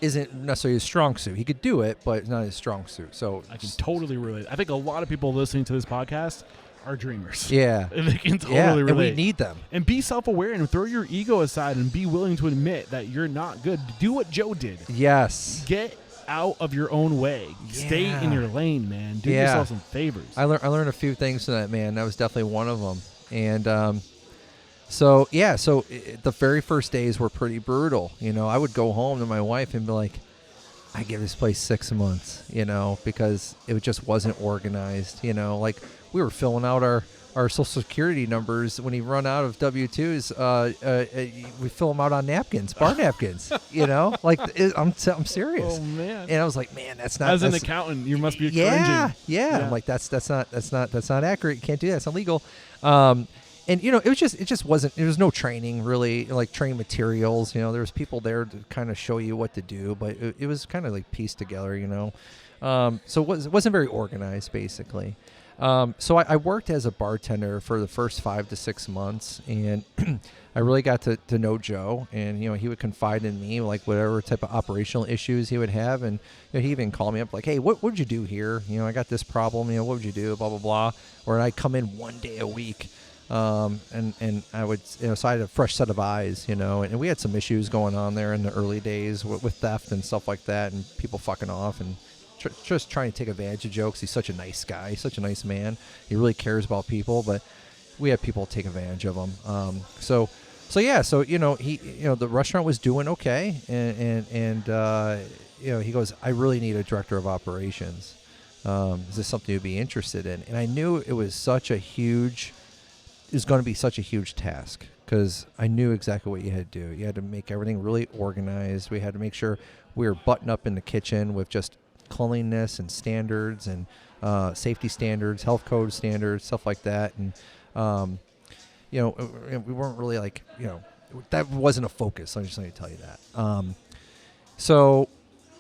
isn't necessarily his strong suit. He could do it, but it's not his strong suit. So I can totally relate. I think a lot of people listening to this podcast are dreamers. Yeah. And they can totally relate. And we need them. And be self-aware and throw your ego aside and be willing to admit that you're not good. Do what Joe did. Yes. Get out of your own way. Yeah. Stay in your lane, man. Do yourself some favors. I learned a few things from that, man. That was definitely one of them. And so the very first days were pretty brutal. I would go home to my wife and be like, I give this place 6 months, because it just wasn't organized. Like, we were filling out our Social Security numbers. When you run out of W-2s, we fill them out on napkins, bar napkins. Like, I'm serious. Oh man! And I was like, man, that's not. As an accountant, you must be cringing. Yeah. I'm like, that's not accurate. You can't do that. It's illegal. And it just wasn't. There was no training really, like training materials. There was people there to kind of show you what to do, but it was kind of like pieced together. So it wasn't very organized, basically. So I worked as a bartender for the first 5 to 6 months, and I really got to know Joe, and he would confide in me like whatever type of operational issues he would have, and he even called me up like, hey, what would you do here? I got this problem. What would you do? Blah blah blah. Or I'd come in 1 day a week, and I would so I had a fresh set of eyes, and we had some issues going on there in the early days with theft and stuff like that, and people fucking off and just trying to take advantage of Joe because he's such a nice guy, such a nice man. He really cares about people, but we had people take advantage of him. So he, the restaurant was doing okay, and he goes, I really need a director of operations. Is this something you'd be interested in? And I knew it was going to be such a huge task, because I knew exactly what you had to do. You had to make everything really organized. We had to make sure we were buttoned up in the kitchen with just cleanliness and standards and safety standards, health code standards, stuff like that. And we weren't really like, that wasn't a focus. I'm just going to tell you that. So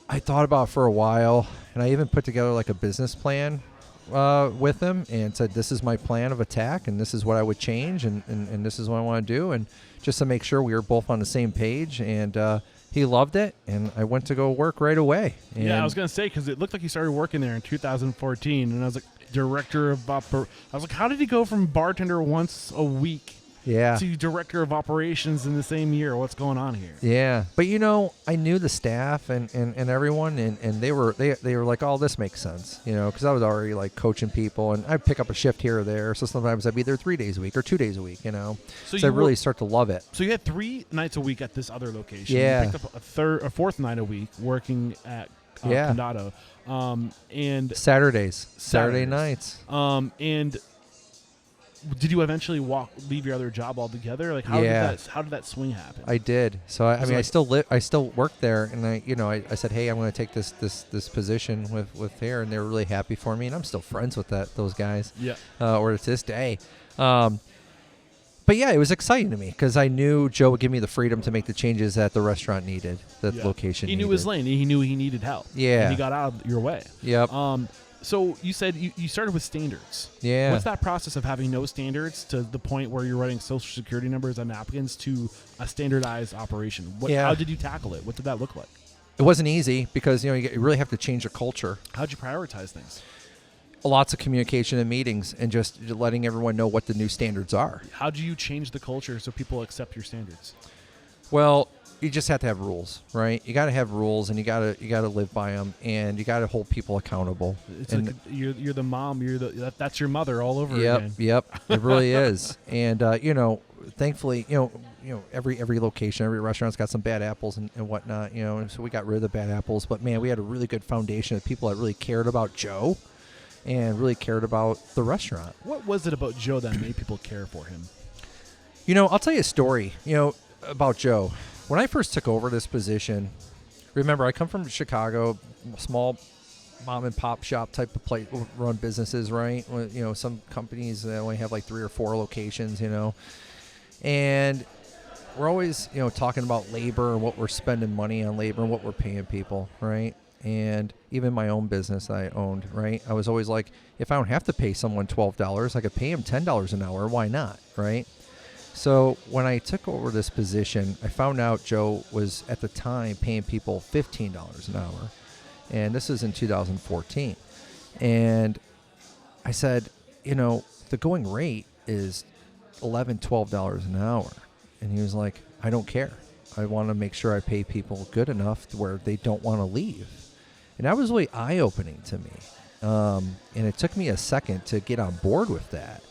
I thought about it for a while, and I even put together like a business plan with him and said, this is my plan of attack, and this is what I would change, and this is what I want to do, and just to make sure we were both on the same page. And he loved it, and I went to go work right away. And yeah, I was going to say, because it looked like you started working there in 2014, and I was like, director of I was like, how did he go from bartender once a week to director of operations in the same year? What's going on here? Yeah, but I knew the staff and everyone, and they were like, oh, this makes sense, because I was already like coaching people, and I'd pick up a shift here or there, so sometimes I'd be there 3 days a week or 2 days a week, so I really start to love it. So you had 3 nights a week at this other location. Yeah. You picked up a fourth night a week working at Condado, and Saturday nights. And did you eventually leave your other job altogether? Like how did that swing happen? I did. So I mean, I still worked there, and I said, hey, I'm going to take this position with here, and they were really happy for me, and I'm still friends with those guys. Yeah. Or to this day. But yeah, it was exciting to me because I knew Joe would give me the freedom to make the changes that the restaurant needed, that the location needed. He knew his lane. He knew he needed help. Yeah. And he got out of your way. Yep. So you said you started with standards. Yeah. What's that process of having no standards to the point where you're writing social security numbers on napkins to a standardized operation? How did you tackle it? What did that look like? It wasn't easy because, you really have to change the culture. How'd you prioritize things? Lots of communication and meetings and just letting everyone know what the new standards are. How do you change the culture so people accept your standards? Well, you just have to have rules, right? You got to have rules, and you got to live by them, and you got to hold people accountable. It's like you're the mom. That's your mother all over again. Yep. It really is. And thankfully, every location, every restaurant's got some bad apples and whatnot. And so we got rid of the bad apples. But man, we had a really good foundation of people that really cared about Joe and really cared about the restaurant. What was it about Joe that made people care for him? I'll tell you a story, about Joe. When I first took over this position, remember, I come from Chicago, small mom and pop shop type of place, run businesses, right? Some companies only have like 3 or 4 locations, and we're always, talking about labor and what we're spending money on labor and what we're paying people, right? And even my own business I owned, right? I was always like, if I don't have to pay someone $12, I could pay him $10 an hour. Why not, right? So when I took over this position, I found out Joe was at the time paying people $15 an hour. And this is in 2014. And I said, the going rate is $11, $12 an hour. And he was like, I don't care. I want to make sure I pay people good enough to where they don't want to leave. And that was really eye-opening to me. And it took me a second to get on board with that.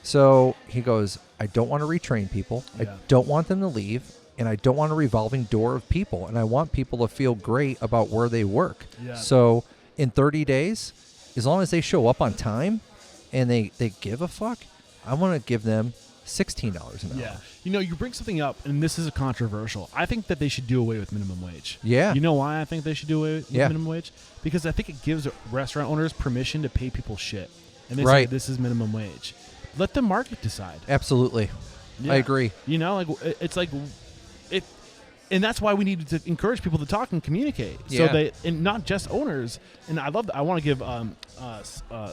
So he goes, I don't want to retrain people. Yeah. I don't want them to leave. And I don't want a revolving door of people. And I want people to feel great about where they work. Yeah. So in 30 days, as long as they show up on time and they give a fuck, I want to give them $16 an hour. Yeah. You bring something up, and this is a controversial. I think that they should do away with minimum wage. Yeah. You know why I think they should do away with minimum wage? Because I think it gives restaurant owners permission to pay people shit. And they say this is minimum wage. Let the market decide. Absolutely. Yeah. I agree. It's like it, and that's why we need to encourage people to talk and communicate. Yeah. So and not just owners. And I want to give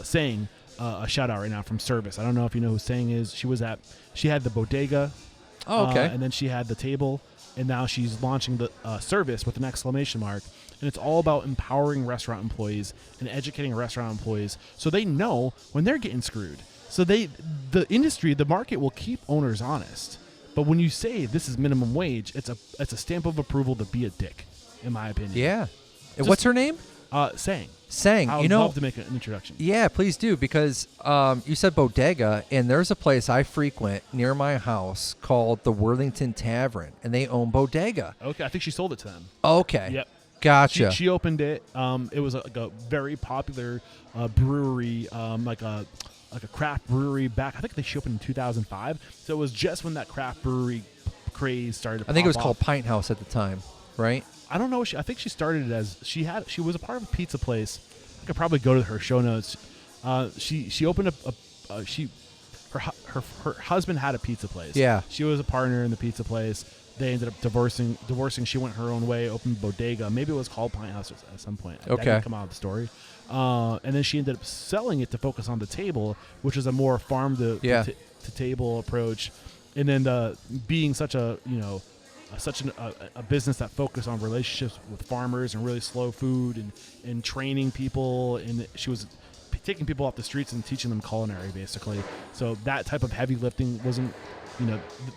saying a shout out right now from Service. I don't know if you know who Sang is. She had the bodega. Oh, okay. And then she had the table, and now she's launching the Service with an exclamation mark. And it's all about empowering restaurant employees and educating restaurant employees so they know when they're getting screwed. So the industry, the market will keep owners honest. But when you say this is minimum wage, it's a stamp of approval to be a dick, in my opinion. Yeah. And what's her name? Sang. Sang. I would love to make an introduction. Yeah, please do, because you said bodega, and there's a place I frequent near my house called the Worthington Tavern, and they own bodega. Okay, I think she sold it to them. Okay. Yep. Gotcha. She opened it. It was like a very popular brewery, like a craft brewery back. I think she opened in 2005. So it was just when that craft brewery craze started to pop I think it was off. called Pint House at the time, right? I don't know. I think she started it as she was a part of a pizza place. I could probably go to her show notes. She opened her husband had a pizza place. Yeah. She was a partner in the pizza place. they ended up divorcing. She went her own way, opened bodega. Maybe it was called Pint House at some point. That Okay. didn't come out of the story. And then she ended up selling it to focus on the table, which is a more farm to table approach. And then being such a a business that focused on relationships with farmers and really slow food and training people, and she was taking people off the streets and teaching them culinary basically. So that type of heavy lifting wasn't,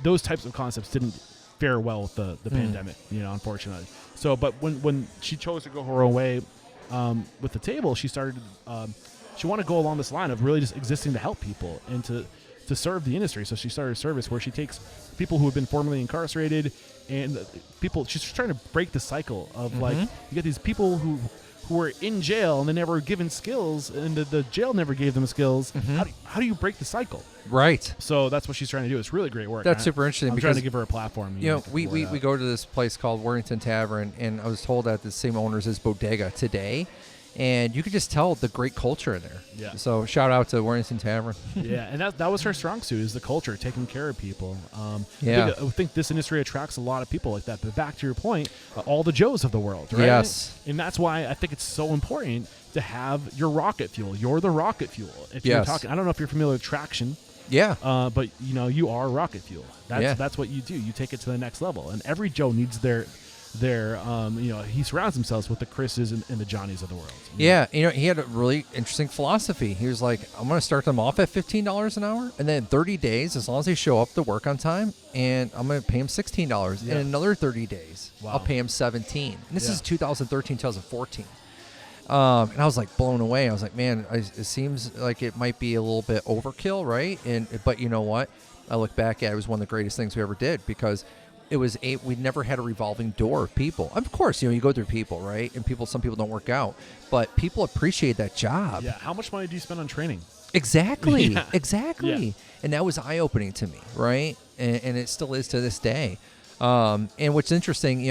those types of concepts didn't fare well with the pandemic, unfortunately. So, but when she chose to go her own way with the table, she started, she wanted to go along this line of really just existing to help people and to serve the industry. So she started a service where she takes people who have been formerly incarcerated and she's trying to break the cycle of like, you get these people who were in jail and they never were given skills, and the jail never gave them skills. How do you break the cycle? Right. So that's what she's trying to do. It's really great work. That's super interesting. I'm trying to give her a platform. We go to this place called Worthington Tavern, and I was told that the same owners as Bodega today, and you could just tell the great culture in there. Yeah. So shout out to Worthington Tavern. Yeah, and that was her strong suit, is the culture, taking care of people. Yeah. I think this industry attracts a lot of people like that. But back to your point, all the Joes of the world, right? Yes. And that's why I think it's so important to have your rocket fuel. You're the rocket fuel. If you're talking, I don't know if you're familiar with traction. Yeah. But you are rocket fuel. That's what you do. You take it to the next level. And every Joe needs their he surrounds himself with the Chris's and the Johnnies of the world. Yeah, he had a really interesting philosophy. He was like, I'm going to start them off at $15 an hour, and then in 30 days, as long as they show up to work on time, and I'm going to pay them $16. Yeah. In another 30 days, Wow. I'll pay them $17. And this is 2013, 2014. And I was like blown away. I was like, man, it seems like it might be a little bit overkill, right? But you know what? I look back at it was one of the greatest things we ever did, because we never had a revolving door of people. Of course, you go through people, right? And some people don't work out, but people appreciate that job. Yeah. How much money do you spend on training? Exactly. Yeah. Exactly. Yeah. And that was eye-opening to me, right? And it still is to this day. And what's interesting,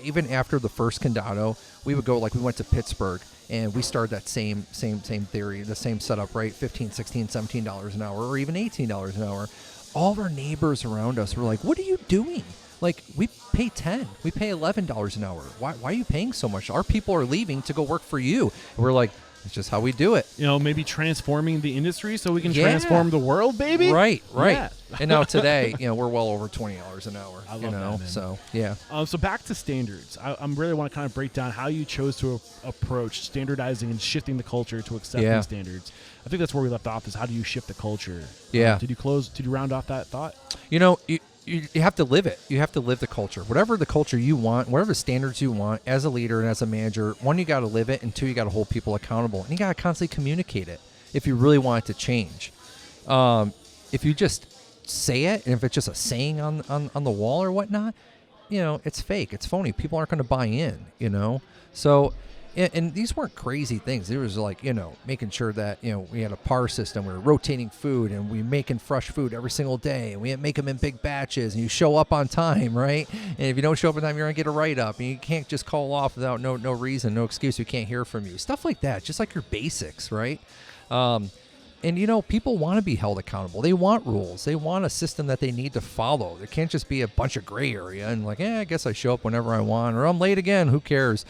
even after the first Condado, we would go, we went to Pittsburgh, and we started that same theory, the same setup, right? $15, $16, $17 an hour, or even $18 an hour. All of our neighbors around us were like, what are you doing? We pay $10, we pay $11 an hour. Why are you paying so much? Our people are leaving to go work for you. And we're like, it's just how we do it. Maybe transforming the industry so we can transform the world, baby. Right. Yeah. And now today, we're well over $20 an hour. I love that, man. So yeah. So back to standards. I really want to kind of break down how you chose to approach standardizing and shifting the culture to accepting standards. I think that's where we left off. Is how do you shift the culture? Yeah. Did you round off that thought? You have to live it. You have to live the culture. Whatever the culture you want, whatever standards you want as a leader and as a manager, one, you got to live it, and two, you got to hold people accountable. And you got to constantly communicate it if you really want it to change. If you just say it, and if it's just a saying on the wall or whatnot, it's fake. It's phony. People aren't going to buy in, So, and these weren't crazy things. It was making sure that, we had a PAR system. We were rotating food, and we making fresh food every single day. And we make them in big batches, and you show up on time, right? And if you don't show up on time, you're going to get a write-up. And you can't just call off without no reason, no excuse. We can't hear from you. Stuff like that, just like your basics, right? And, people want to be held accountable. They want rules. They want a system that they need to follow. There can't just be a bunch of gray area and I guess I show up whenever I want, or I'm late again. Who cares?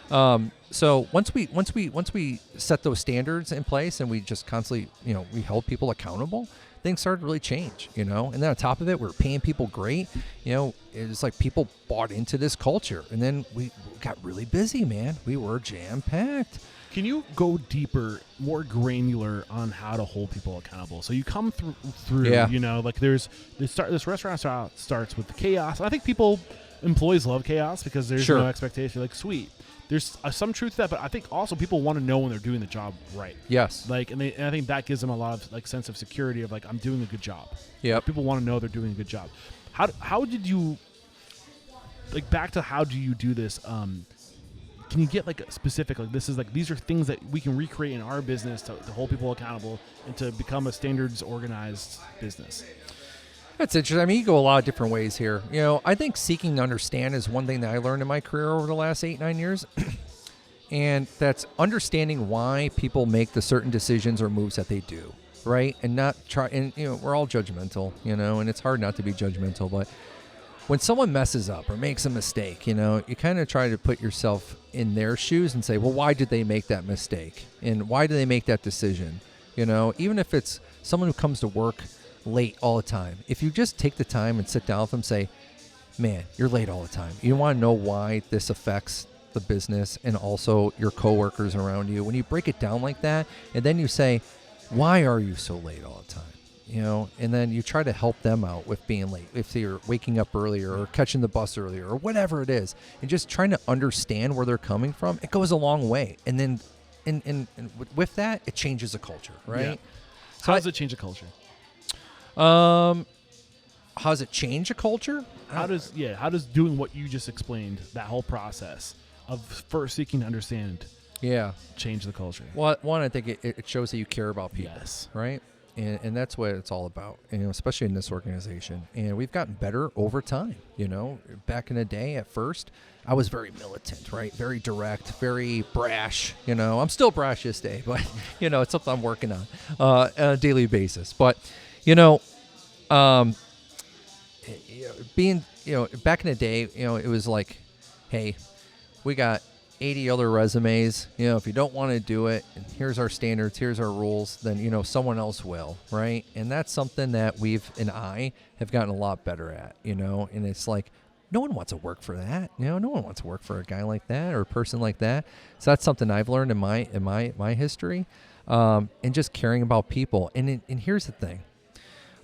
So once we set those standards in place, and we just constantly, we held people accountable, things started to really change, And then on top of it, we're paying people great. It's like people bought into this culture, and then we got really busy, man. We were jam-packed. Can you go deeper, more granular on how to hold people accountable? So you come through, this restaurant starts with the chaos. I think employees love chaos because there's no expectation. Sweet. There's some truth to that, but I think also people want to know when they're doing the job right. Yes. And I think that gives them a lot of sense of security of I'm doing a good job. Yeah. People want to know they're doing a good job. How did you back to how do you do this? Can you get a specific these are things that we can recreate in our business to hold people accountable and to become a standards organized business? That's interesting. I mean, you go a lot of different ways here. I think seeking to understand is one thing that I learned in my career over the last 8-9 years. And that's understanding why people make the certain decisions or moves that they do, right? And not try, and we're all judgmental, and it's hard not to be judgmental, but when someone messes up or makes a mistake, you know, you kind of try to put yourself in their shoes and say, well, why did they make that mistake? And why did they make that decision? You know, even if it's someone who comes to work late all the time, if you just take the time and sit down with them and say, man, you're late all the time. You want to know why this affects the business and also your coworkers around you. When you break it down like that, and then you say, why are you so late all the time? You know, and then you try to help them out with being late. If they're waking up earlier or catching the bus earlier or whatever it is, and just trying to understand where they're coming from, it goes a long way. And then and with that, it changes the culture, right? Yeah. So how does it change the culture? How does it change a culture? How does doing what you just explained, that whole process of first seeking to understand, change the culture? Well, one, I think it shows that you care about people, Yes. right? And that's what it's all about, you know, especially in this organization. And we've gotten better over time, you know. Back in the day, at first, I was very militant, right? Very direct, very brash, you know. I'm still brash this day, but, you know, it's something I'm working on a daily basis. But, you know, being, you know, back in the day, you know, it was like, hey, we got 80 other resumes. You know, if you don't want to do it, and here's our standards, here's our rules, then, you know, someone else will, right? And that's something that I have gotten a lot better at, you know. And it's like, no one wants to work for that, you know. No one wants to work for a guy like that or a person like that. So that's something I've learned in my history, and just caring about people. And here's the thing: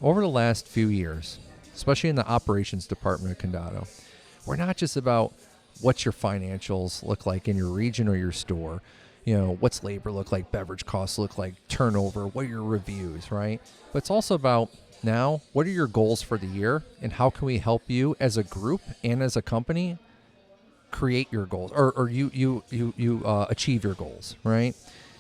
over the last few years, especially in the operations department of Condado, we're not just about what's your financials look like in your region or your store, you know, what's labor look like, beverage costs look like, turnover, what are your reviews, right? But it's also about, now, what are your goals for the year, and how can we help you as a group and as a company create your goals, or you achieve your goals, right?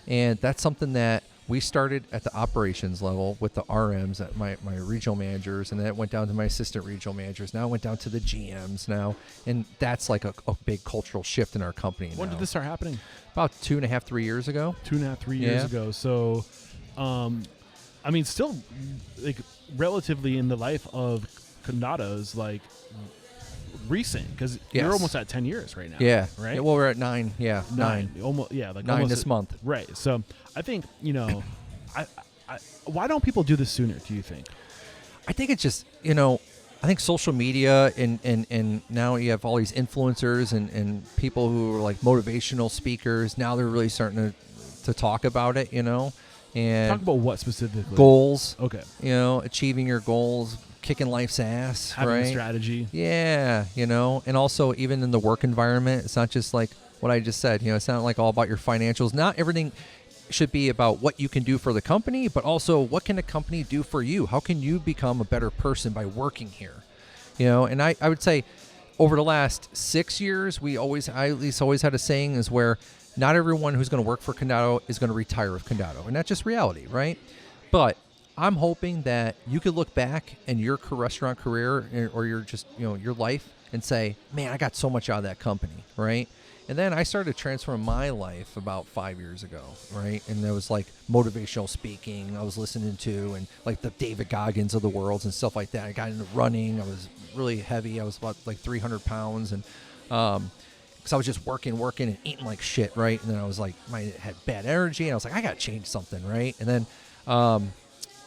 And that's something that we started at the operations level with the RMs, at my regional managers, and then it went down to my assistant regional managers. Now it went down to the GMs now, and that's like a big cultural shift in our company. When did this start happening? About 2.5, 3 years ago. 2.5, 3 years ago. So, I mean, still, like, relatively in the life of Condado's, like, recent, because you're almost at 10 years right now. Yeah. Right? Yeah, well, we're at 9. Yeah. 9. Almost, yeah. Like 9 almost this month. Right. So I think, you know, why don't people do this sooner, do you think? I think it's just, you know, I think social media and now you have all these influencers and people who are like motivational speakers. Now they're really starting to talk about it, you know. And talk about what specifically? Goals. Okay. You know, achieving your goals, kicking life's ass, having right? a strategy. Yeah, you know, and also even in the work environment, it's not just like what I just said. You know, it's not like all about your financials. Not everything should be about what you can do for the company, but also what can the company do for you? How can you become a better person by working here? You know, and I would say over the last 6 years, I at least always had a saying is where not everyone who's going to work for Condado is going to retire with Condado, and that's just reality, right? But I'm hoping that you could look back in your restaurant career or your just, you know, your life and say, man, I got so much out of that company, right? And then I started to transform my life about 5 years ago, right? And there was like motivational speaking I was listening to, and like the David Goggins of the world and stuff like that. I got into running. I was really heavy. I was about like 300 pounds, and because I was just working and eating like shit, right? And then I was like, I had bad energy, and I was like, I got to change something, right? And then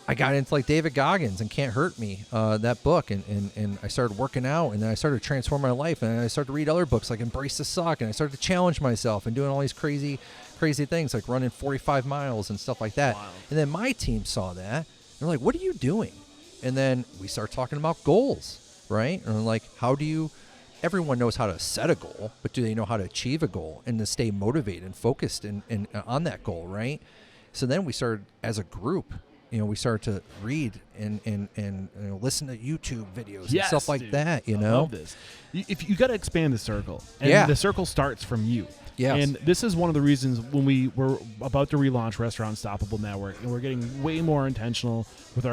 I got into like David Goggins and Can't Hurt Me, that book, and I started working out, and then I started to transform my life, and I started to read other books like Embrace the Suck, and I started to challenge myself and doing all these crazy things like running 45 miles and stuff like that. Wow. And then my team saw that. They're like, what are you doing? And then we start talking about goals, right? And like, everyone knows how to set a goal, but do they know how to achieve a goal and to stay motivated and focused and on that goal, right? So then we started as a group, you know, we started to read and you know, listen to YouTube videos and stuff like that, you know? I love this. You got to expand the circle. And the circle starts from you. Yes. And this is one of the reasons when we were about to relaunch Restaurant Stoppable Network, and we're getting way more intentional with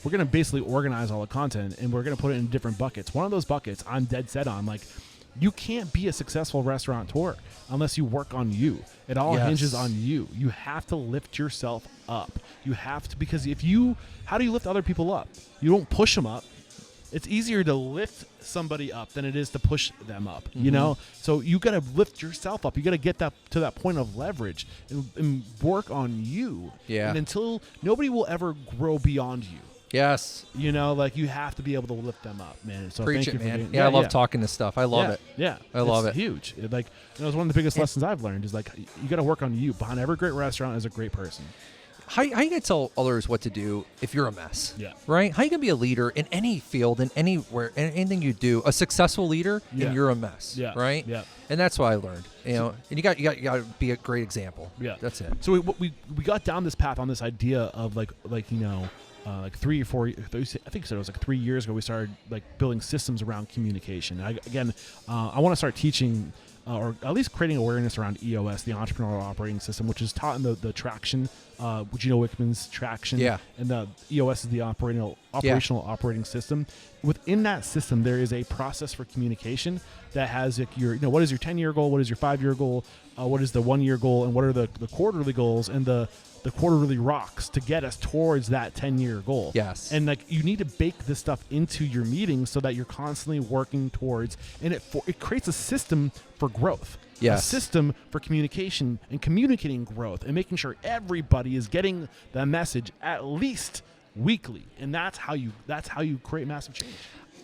we're going to basically organize all the content, and we're going to put it in different buckets. One of those buckets I'm dead set on, like, you can't be a successful restaurateur unless you work on you. It all hinges on you. You have to lift yourself up. You have to, because how do you lift other people up? You don't push them up. It's easier to lift somebody up than it is to push them up, you know? So you got to lift yourself up. You got to get that to that point of leverage and work on you. Yeah. And until nobody will ever grow beyond you. Yes. You know, like you have to be able to lift them up, man. So Preach thank it, you for man. doing, I love talking this stuff. I love it. Yeah. I love it's it. Huge. Like, you know, it's one of the biggest lessons I've learned is like, you got to work on you. Behind every great restaurant is a great person. How you gonna tell others what to do if you're a mess? Yeah. Right? How you gonna be a leader in any field, in anywhere, in anything you do? A successful leader, and you're a mess. Yeah. Right? Yeah. And that's what I learned. You know, and you got to be a great example. Yeah. That's it. So we got down this path on this idea of like you know, like 3 or 4, I think you said it was like 3 years ago, we started like building systems around communication. I want to start teaching or at least creating awareness around EOS, the Entrepreneurial Operating System, which is taught in the Traction, which you know Wickman's Traction. Yeah. And the EOS is the operational operating system. Within that system, there is a process for communication that has like your, you know, what is your 10-year goal, what is your 5-year goal, what is the 1-year goal, and what are the quarterly goals and the quarterly rocks to get us towards that 10-year goal. Yes. And like you need to bake this stuff into your meetings so that you're constantly working towards, and it creates a system for growth. Yes. A system for communication and communicating growth and making sure everybody is getting the message at least weekly. And that's how you create massive change.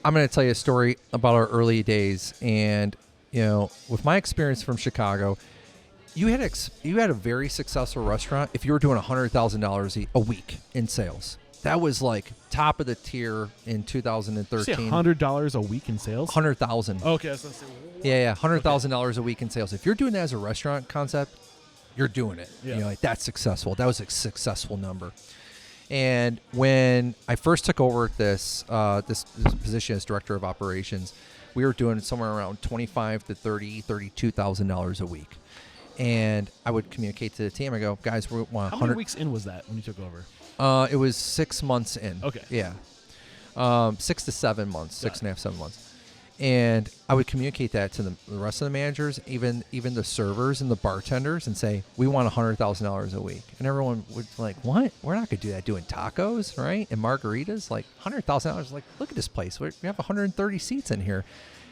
I'm going to tell you a story about our early days, and you know, with my experience from Chicago, you had a very successful restaurant if you were doing $100,000 a week in sales. That was like top of the tier in 2013. Say $100 a week in sales. 100,000. Okay, so let's say, Yeah, $100,000 a week in sales. If you're doing that as a restaurant concept, you're doing it. Yeah. You know, like that's successful. That was a successful number. And when I first took over this position as director of operations, we were doing somewhere around $25,000 to $32,000 a week. And I would communicate to the team. I go, guys, we want 100. how many weeks in was that when you took over? It was 6 months in. Okay. Yeah. 6 to 7 months, 6.5, 7 months. And I would communicate that to the rest of the managers, even the servers and the bartenders, and say, we want $100,000 a week. And everyone would like, what? We're not going to do that doing tacos, right? And margaritas? Like $100,000. Like, look at this place. We have 130 seats in here.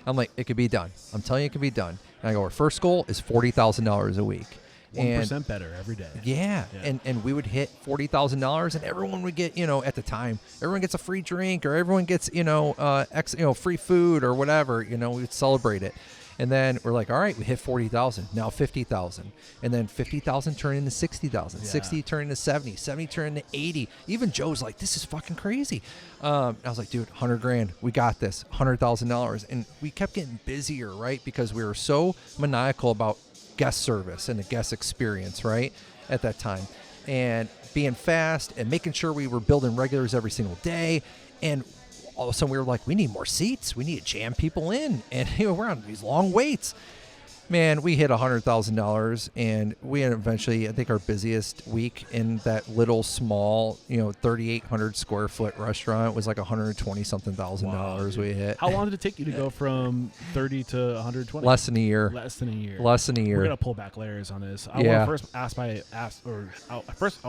I'm like, it could be done. I'm telling you it could be done. And I go, our first goal is $40,000 a week. 1% better every day. Yeah. And we would hit $40,000, and everyone would get, you know, at the time, everyone gets a free drink, or everyone gets, you know, free food or whatever. You know, we would celebrate it. And then we're like, all right, we hit 40,000, now 50,000, and then 50,000 turned into 60,000, 60 turned into 70, 70 turned into 80. Even Joe's like, this is fucking crazy. I was like, dude, 100 grand, we got this, $100,000, and we kept getting busier, right? Because we were so maniacal about guest service and the guest experience, right, at that time, and being fast and making sure we were building regulars every single day. And all of a sudden we were like, we need more seats. We need to jam people in. And you know, we're on these long waits. Man, we hit $100,000, and we had eventually, I think our busiest week in that little small, you know, 3,800 square foot restaurant was like $120-something thousand. We hit. How long did it take you to go from 30 to 120? Less than a year. Less than a year. Less than a year. We're gonna pull back layers on this. I want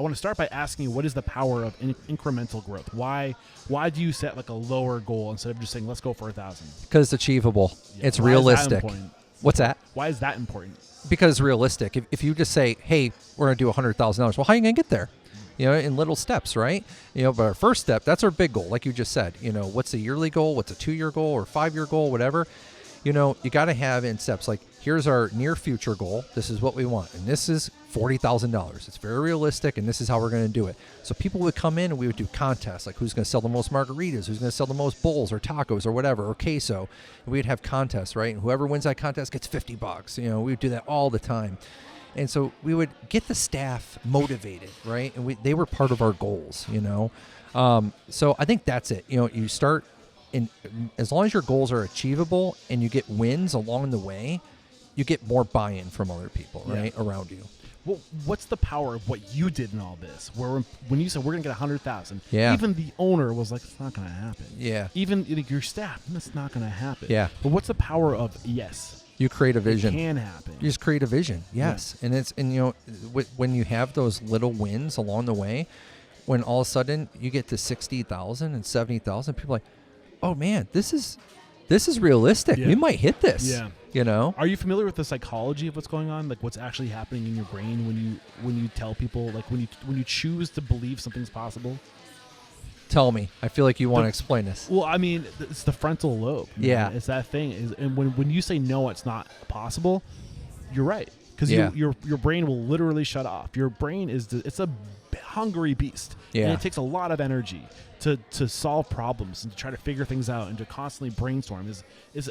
to start by asking you, what is the power of incremental growth? Why do you set like a lower goal instead of just saying let's go for 1,000? Because it's achievable. Yeah. It's Why realistic. Is that important? What's that? Why is that important? Because realistic. If you just say, hey, we're going to do $100,000, well, how are you going to get there? You know, in little steps, right? You know, but our first step, that's our big goal, like you just said. You know, what's the yearly goal? What's a 2-year goal or 5-year goal, whatever? You know, you got to have in steps like, here's our near future goal. This is what we want. And this is $40,000. It's very realistic, and this is how we're going to do it. So people would come in and we would do contests, like who's going to sell the most margaritas, who's going to sell the most bowls or tacos or whatever, or queso. And we'd have contests, right? And whoever wins that contest gets $50. You know, we would do that all the time. And so we would get the staff motivated, right? And they were part of our goals, you know? So I think that's it. You know, you start in, as long as your goals are achievable and you get wins along the way, you get more buy-in from other people, right, around you. Well, what's the power of what you did in all this? Where when you said we're gonna get 100,000, yeah, even the owner was like, it's not gonna happen. Yeah. Even like, your staff, that's not gonna happen. Yeah. But what's the power of yes? You create a vision. It can happen. You just create a vision. Yes. Yeah. And you know, when you have those little wins along the way, when all of a sudden you get to 60,000 and 70,000, people are like, oh man, this is realistic. Yeah. We might hit this. Yeah. You know? Are you familiar with the psychology of what's going on? Like what's actually happening in your brain when you tell people, like when you choose to believe something's possible? Tell me. I feel like you want to explain this. Well, I mean, it's the frontal lobe. Man. Yeah. It's that thing. And when you say no, it's not possible, you're right. Because your brain will literally shut off. Your brain it's a hungry beast. Yeah. And it takes a lot of energy to solve problems and to try to figure things out and to constantly brainstorm. It's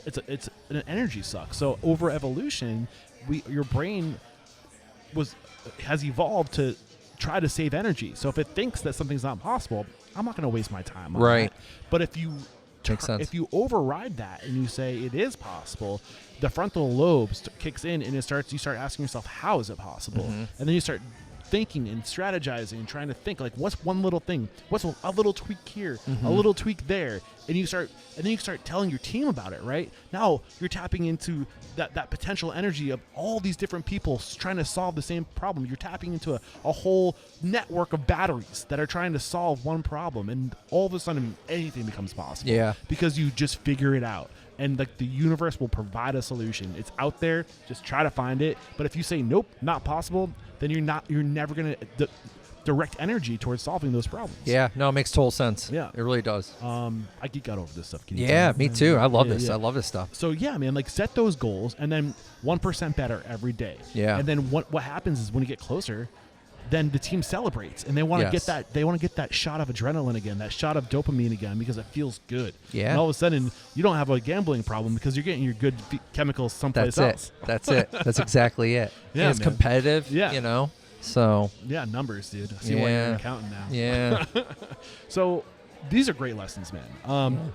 an energy suck. So over evolution, your brain has evolved to try to save energy. So if it thinks that something's not possible, I'm not going to waste my time on Right. that. But if you Makes sense. if you override that and you say it is possible, the frontal lobe kicks in and you start asking yourself, how is it possible? Mm-hmm. And then you start thinking and strategizing and trying to think, like, what's one little thing? What's a little tweak here, Mm-hmm. a little tweak there? And then you start telling your team about it, right? Now you're tapping into that potential energy of all these different people trying to solve the same problem. You're tapping into a whole network of batteries that are trying to solve one problem, and all of a sudden anything becomes possible. Yeah. Because you just figure it out. And like the universe will provide a solution. It's out there. Just try to find it. But if you say nope, not possible, then you're never gonna direct energy towards solving those problems. Yeah. No, it makes total sense. Yeah. It really does. I geek out over this stuff. Can you Yeah, tell? me too. I love this. Yeah. I love this stuff. So yeah, man, like set those goals and then 1% better every day. Yeah. And then what happens is when you get closer, then the team celebrates and they want to Yes. get that shot of adrenaline again, that shot of dopamine again, because it feels good. Yeah. And all of a sudden you don't have a gambling problem because you're getting your good chemicals someplace else. That's it. That's exactly it. Yeah, And it's man. competitive. Yeah. You know. So. Yeah, numbers, dude. I see why you're Yeah. an accountant now. Yeah. So these are great lessons, man.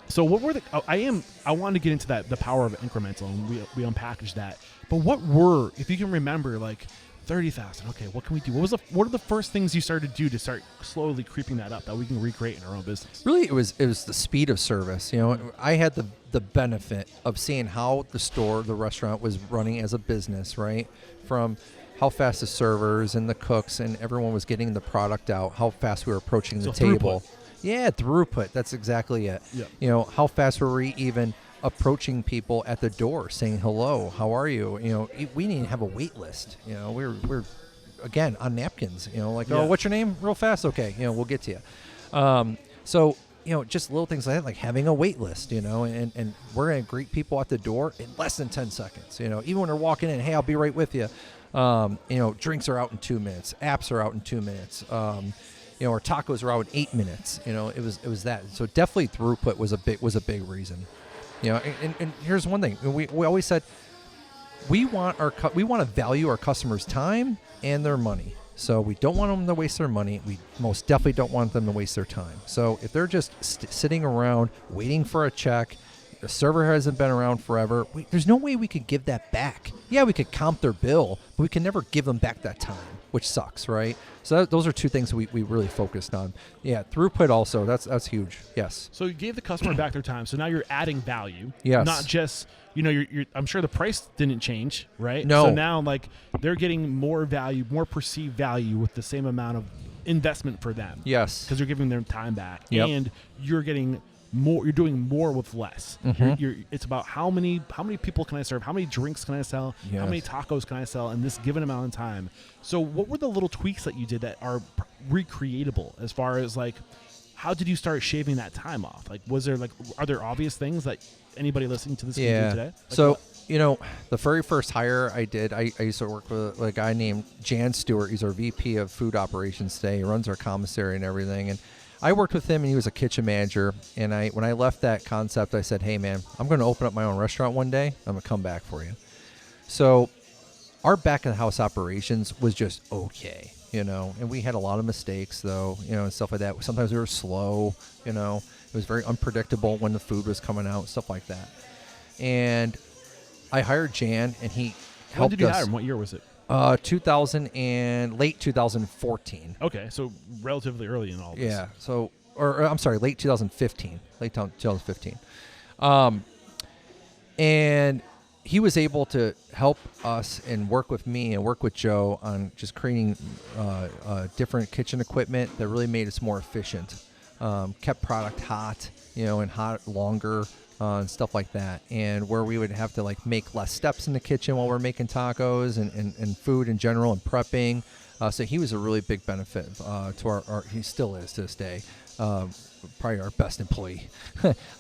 So what were I wanted to get into the power of incremental, and we unpackaged that. But if you can remember, like 30,000. Okay, what can we do? What are the first things you started to do to start slowly creeping that up that we can recreate in our own business? Really, it was the speed of service. You know, I had the benefit of seeing how the restaurant was running as a business, right? From how fast the servers and the cooks and everyone was getting the product out, how fast we were approaching the table. Throughput. Yeah, throughput. That's exactly it. Yep. You know, how fast were we even approaching people at the door saying hello, how are you? You know, we didn't have a wait list. You know, we're again on napkins. You know, like Yeah. oh, what's your name? Real fast, okay. You know, we'll get to you. So you know, just little things like that, like having a wait list. You know, and we're gonna greet people at the door in less than 10 seconds. You know, even when they're walking in, hey, I'll be right with you. You know, drinks are out in 2 minutes. Apps are out in 2 minutes. You know, our tacos are out in 8 minutes. You know, it was that. So definitely throughput was a big reason. You know, and here's one thing we always said: we want to value our customers' time and their money. So we don't want them to waste their money. We most definitely don't want them to waste their time. So if they're just sitting around waiting for a check, the server hasn't been around forever, there's no way we could give that back. Yeah, we could comp their bill, but we can never give them back that time, which sucks, right? So those are two things that we really focused on. Yeah, throughput also, that's huge. Yes. So you gave the customer back their time. So now you're adding value. Yes. Not just, you know, you're I'm sure the price didn't change, right? No. So now like they're getting more value, more perceived value with the same amount of investment for them. Yes. Because you're giving them time back. Yep. And you're getting more, you're doing more with less. Mhm. It's about how many people can I serve? How many drinks can I sell? Yes. How many tacos can I sell in this given amount of time? So what were the little tweaks that you did that are recreatable as far as like, how did you start shaving that time off? Like, are there obvious things that anybody listening to this can do today? Like so, what? you know, the very first hire I did, I used to work with a guy named Jan Stewart. He's our VP of food operations today. He runs our commissary and everything. And I worked with him, and he was a kitchen manager. And when I left that concept, I said, hey, man, I'm going to open up my own restaurant one day. I'm going to come back for you. So our back-of-the-house operations was just okay, you know. And we had a lot of mistakes, though, you know, and stuff like that. Sometimes we were slow, you know. It was very unpredictable when the food was coming out, stuff like that. And I hired Jan, and he When helped did you us. hire him? What year was it? 2000 and late 2014. Okay, so relatively early in all this. Yeah. So, or I'm sorry, late 2015. Late 2015. And he was able to help us and work with me and work with Joe on just creating different kitchen equipment that really made us more efficient. Kept product hot, and hot longer. And stuff like that, and where we would have to like make less steps in the kitchen while we're making tacos and food in general and prepping. So he was a really big benefit to our he still is to this day, probably our best employee.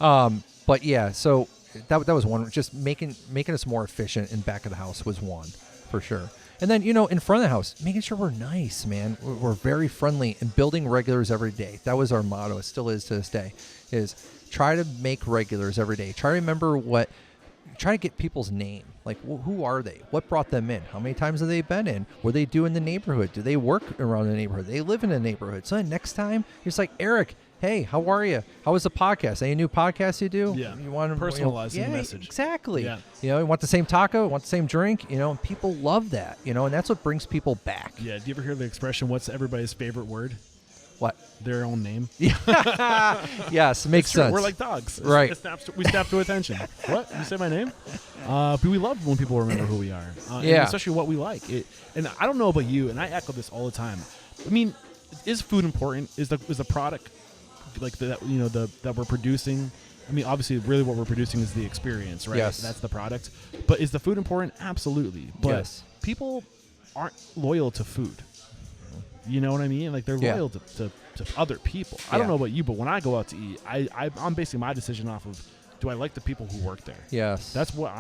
But yeah, so that was one. Just making us more efficient in back of the house was one for sure. And then, in front of the house, making sure we're nice, man. We're very friendly and building regulars every day. That was our motto. It still is to this day, is try to make regulars every day. Try to get people's name. Like, who are they? What brought them in? How many times have they been in? What do they do in the neighborhood? Do they work around the neighborhood? Do they live in the neighborhood? So next time, it's like, Eric, hey, how are you? How was the podcast? Any new podcasts you do? Yeah. You want to personalize the message. Exactly. Yeah. You want the same taco, want the same drink, and people love that, and that's what brings people back. Yeah. Do you ever hear the expression, what's everybody's favorite word? What? Their own name. Yes, makes sense. We're like dogs. Right. We snap to attention. What? You say my name? But we love when people remember who we are. And especially what we like. And I don't know about you, and I echo this all the time. I mean, is food important? Is the product like that we're producing? I mean, obviously, really what we're producing is the experience, right? Yes. That's the product. But is the food important? Absolutely. But yes. People aren't loyal to food. You know what I mean? Like, they're loyal to other people. I don't know about you, but when I go out to eat, I'm basing my decision off of, do I like the people who work there? Yes. That's what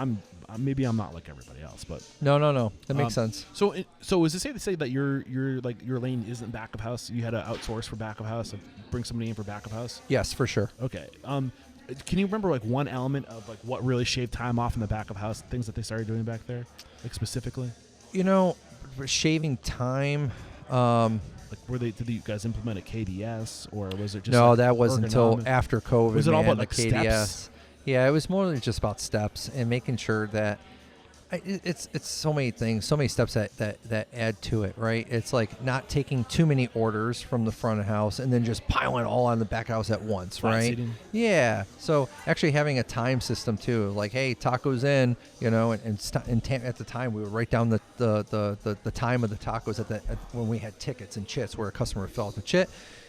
maybe I'm not like everybody else, but no, that makes sense. So is it safe to say that your lane isn't back of house? You had to outsource for back of house, bring somebody in for back of house? Yes, for sure. Okay. Can you remember like one element of like what really shaved time off in the back of house, things that they started doing back there, like specifically? Shaving time. Like, did you guys implement a KDS, or was it just no? Like that wasn't until after COVID. Was it all about like KDS? steps? Yeah, it was more than just about steps and making sure that it's so many things, so many steps that add to it, right? It's like not taking too many orders from the front of the house and then just piling it all on the back house at once, Flat right? seating. Yeah. So actually having a time system too, like, hey, tacos in, and at the time we would write down the time of the tacos when we had tickets and chits where a customer would fill out the chit.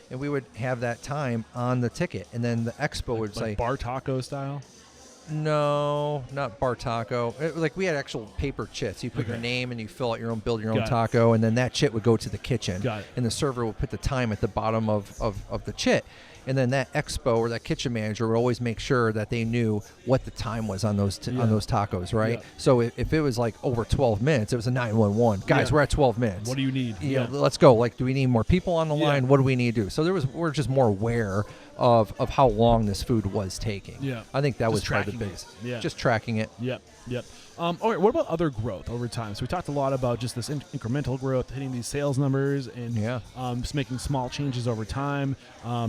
And we would have that time on the ticket, and then the expo would say bar taco style. No, not bar taco. Like, we had actual paper chits. You put your name and you build your own taco, and then that chit would go to the kitchen. Got it. And the server would put the time at the bottom of the chit. And then that expo or that kitchen manager would always make sure that they knew what the time was on those tacos, right? Yeah. So if it was like over 12 minutes, it was a 911. Guys, we're at 12 minutes. What do you need? Let's go. Like, do we need more people on the line? What do we need to do? So we're just more aware of how long this food was taking. Yeah. I think that Just was part of the tracking biggest. Yeah. Just tracking it. Yep. All right, what about other growth over time? So we talked a lot about just this incremental growth, hitting these sales numbers, and just making small changes over time.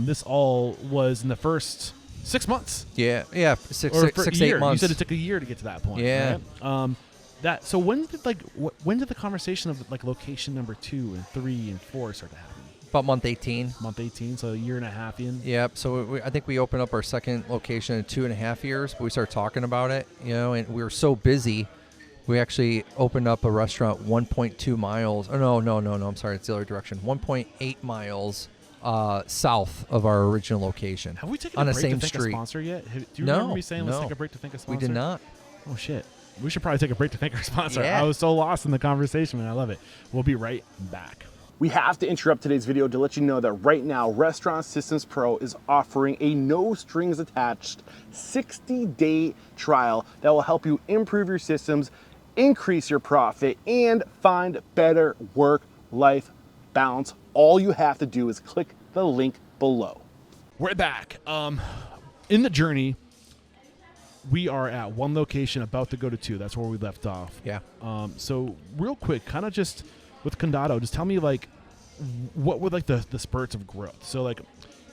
This all was in the first 6 months. Yeah, six, 8 months. You said it took a year to get to that point. Yeah. Right? So when did the conversation of like location number 2 and 3 and 4 start to happen? About month 18. Month 18, so a year and a half in. Yep. So I think we opened up our second location in 2.5 years, but we started talking about it, and we were so busy. We actually opened up a restaurant 1.2 miles. Oh, no. I'm sorry. It's the other direction. 1.8 miles south of our original location. Have we taken on a the break same to thank street? A sponsor yet? Do you remember me saying let's no. take a break to thank a sponsor? We did not. Oh, shit. We should probably take a break to thank our sponsor. Yeah. I was so lost in the conversation, and I love it. We'll be right back. We have to interrupt today's video to let you know that right now, Restaurant Systems Pro is offering a no strings attached 60-day trial that will help you improve your systems, increase your profit, and find better work-life balance. All you have to do is click the link below. We're back. In the journey, we are at one location, about to go to 2. That's where we left off. Yeah. So real quick, kind of just with Condado, just tell me like what were like the spurts of growth. So like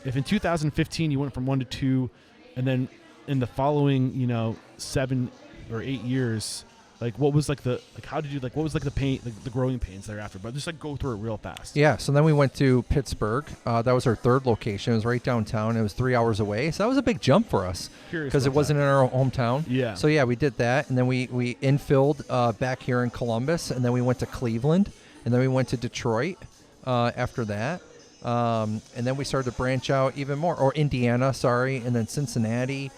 if in 2015 you went from 1 to 2, and then in the following 7 or 8 years, like what was like how did you what was like the pain, like the growing pains thereafter? But just like go through it real fast. Yeah. So then we went to Pittsburgh. That was our third location. It was right downtown. It was 3 hours away. So that was a big jump for us because it wasn't in our hometown. Yeah. So yeah, we did that, and then we infilled back here in Columbus, and then we went to Cleveland, and then we went to Detroit after that. And then we started to branch out even more, or Indiana, sorry, and then Cincinnati.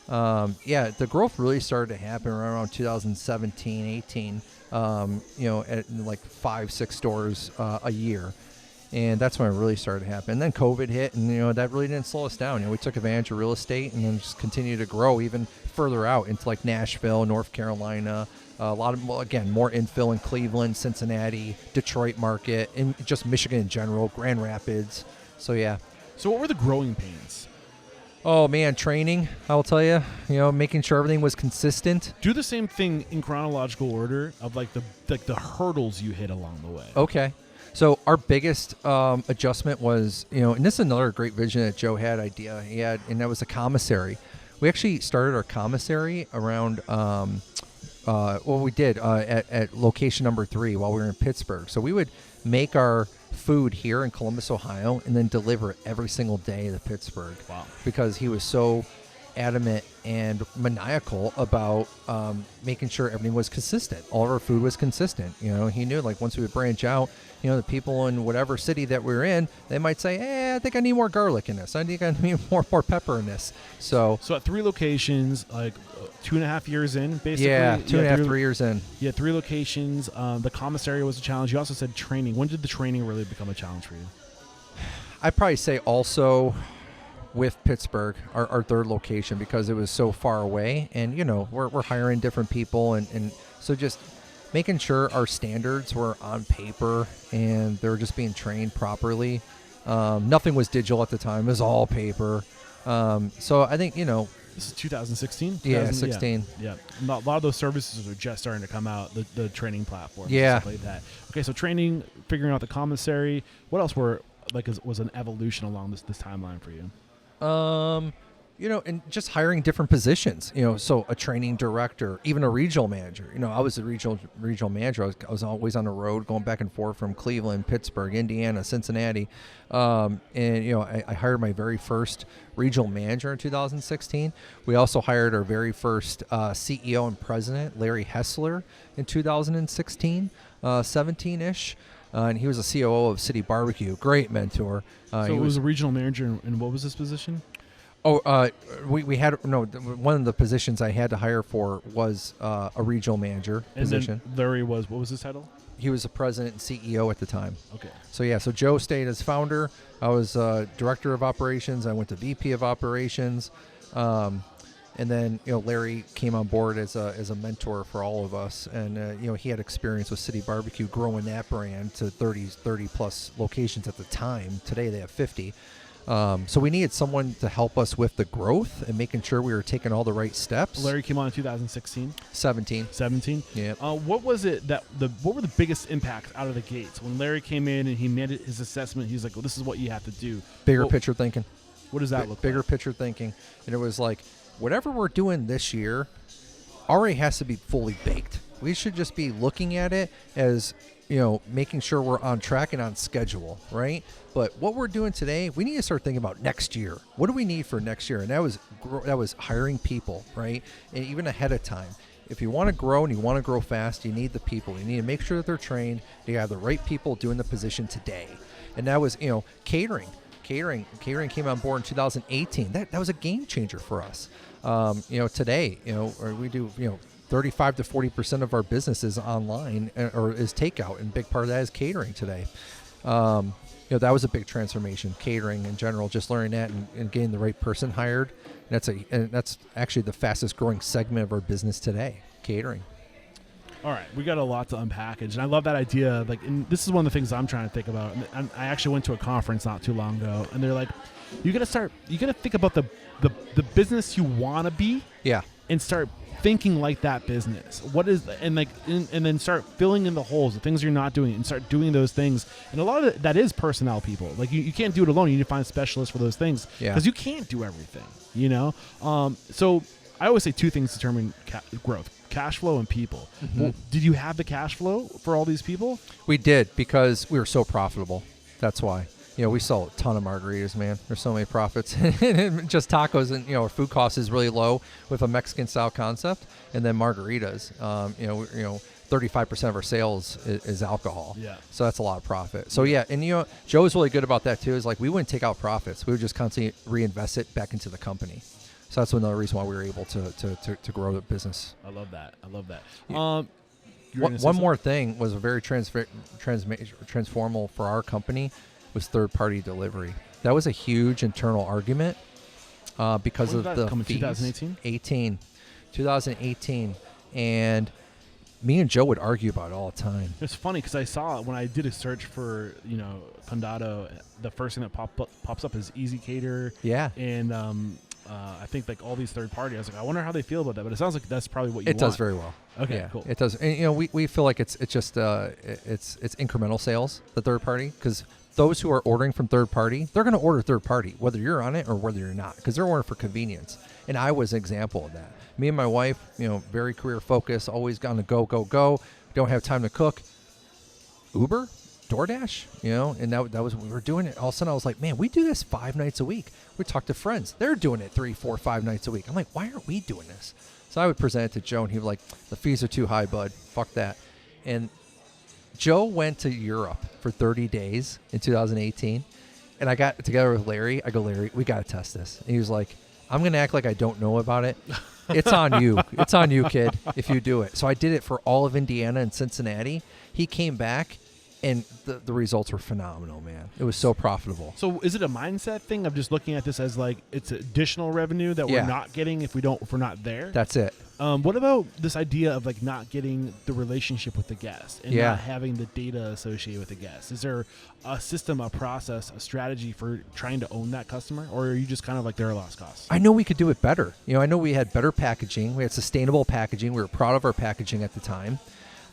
The growth really started to happen around 2017, 18, at like 5-6 stores a year. And that's when it really started to happen. And then COVID hit, and, that really didn't slow us down. We took advantage of real estate and then just continued to grow even further out into like Nashville, North Carolina, a lot of, again, more infill in Cleveland, Cincinnati, Detroit market, and just Michigan in general, Grand Rapids. So, yeah. So what were the growing pains? Oh, man, training, I'll tell you, making sure everything was consistent. Do the same thing in chronological order of like the hurdles you hit along the way. Okay. So our biggest adjustment was, and this is another great vision that Joe had, and that was a commissary. We actually started our commissary around, we did at location number 3 while we were in Pittsburgh. So we would make our food here in Columbus, Ohio, and then deliver it every single day to Pittsburgh. Wow. Because he was so adamant and maniacal about making sure everything was consistent. All of our food was consistent. He knew like once we would branch out, the people in whatever city that we're in, they might say, I think I need more garlic in this. I think I need more pepper in this. So at 3 locations, like 2.5 years in, basically. Yeah, 2.5, 3 years in. Yeah, 3 locations. The commissary was a challenge. You also said training. When did the training really become a challenge for you? I'd probably say also with Pittsburgh, our 3rd location, because it was so far away, and we're hiring different people, and so just making sure our standards were on paper and they were just being trained properly. Nothing was digital at the time; it was all paper. So I think this is 2016. Yeah, 16. Yeah. A lot of those services are just starting to come out. The training platform. Yeah. Stuff like that. Okay, so training, figuring out the commissary. What else was an evolution along this timeline for you? And just hiring different positions, so a training director, even a regional manager. I was a regional manager. I was always on the road going back and forth from Cleveland, Pittsburgh, Indiana, Cincinnati. I hired my very first regional manager in 2016. We also hired our very first CEO and president, Larry Hessler, in 2016, 17-ish. And he was a COO of City Barbecue. Great mentor. So he was a regional manager, and what was his position? We had one of the positions I had to hire for was a regional manager position. And then Larry what was his title? He was the president and CEO at the time. Okay. So Joe stayed as founder. I was director of operations. I went to VP of operations. And then, Larry came on board as a mentor for all of us. And, he had experience with City Barbecue growing that brand to 30 plus locations at the time. Today they have 50. So we needed someone to help us with the growth and making sure we were taking all the right steps. Larry came on in 2016. 17. Yeah. What was it what were the biggest impacts out of the gates when Larry came in and he made his assessment? He's like, well, this is what you have to do. Bigger picture thinking. What does that look like? Bigger picture thinking. And it was like, whatever we're doing this year already has to be fully baked. We should just be looking at it as, making sure we're on track and on schedule, right? But what we're doing today, we need to start thinking about next year. What do we need for next year? And that was hiring people, right? And even ahead of time. If you want to grow and you want to grow fast, you need the people. You need to make sure that they're trained. You have the right people doing the position today. And that was, catering. Catering came on board in 2018. That was a game changer for us. Today, we do, 35 to 40% of our business is online or is takeout, and a big part of that is catering today. That was a big transformation, catering in general, just learning that and getting the right person hired. And that's actually the fastest growing segment of our business today, catering. All right, we got a lot to unpackage, and I love that idea. And this is one of the things I'm trying to think about. And I actually went to a conference not too long ago, and they're like, you got to think about the business you want to be, and start thinking like that business. What is and then start filling in the holes, the things you're not doing, and start doing those things. And a lot of that is personnel people. Like you can't do it alone. You need to find specialists for those things because you can't do everything. So I always say 2 things determine growth: cash flow and people. Mm-hmm. Well, did you have the cash flow for all these people? We did, because we were so profitable. That's why. We sell a ton of margaritas, man. There's so many profits. Just tacos, and our food cost is really low with a Mexican style concept, and then margaritas. 35% of our sales is alcohol. Yeah. So that's a lot of profit. So yeah, and Joe's really good about that too. Is like we wouldn't take out profits. We would just constantly reinvest it back into the company. So that's another reason why we were able to grow the business. I love that. One more thing was a very transformal for our company was third-party delivery. That was a huge internal argument because of the fees. 2018, and me and Joe would argue about it all the time. It's funny because I saw it when I did a search for Condado. The first thing that pops up is Easy Cater. Yeah, and I think like all these third party. I was like, I wonder how they feel about that. But it sounds like that's probably what you want. It does very well. Okay, yeah, cool. It does. And we feel like it's just it's incremental sales, the third party, because those who are ordering from third party, they're going to order third party whether you're on it or whether you're not, because they're ordering for convenience. And I was an example of that. Me and my wife, very career focused, always on the go. Don't have time to cook. Uber, DoorDash, and that was what we were doing it. All of a sudden I was like, man, we do this 5 nights a week. We talk to friends. They're doing it 3, 4, 5 nights a week. I'm like, why aren't we doing this? So I would present it to Joe, and he was like, the fees are too high, bud. Fuck that. And Joe went to Europe for 30 days in 2018, and I got together with Larry. I go, Larry, we got to test this. And he was like, I'm going to act like I don't know about it. It's on you. It's on you, kid, if you do it. So I did it for all of Indiana and Cincinnati. He came back, and the results were phenomenal, man. It was so profitable. So is it a mindset thing of just looking at this as like it's additional revenue that we're not getting if we're not there? That's it. What about this idea of like not getting the relationship with the guest and not having the data associated with the guest? Is there a system, a process, a strategy for trying to own that customer, or are you just kind of like they're a lost cause? I know we could do it better. I know we had better packaging. We had sustainable packaging. We were proud of our packaging at the time.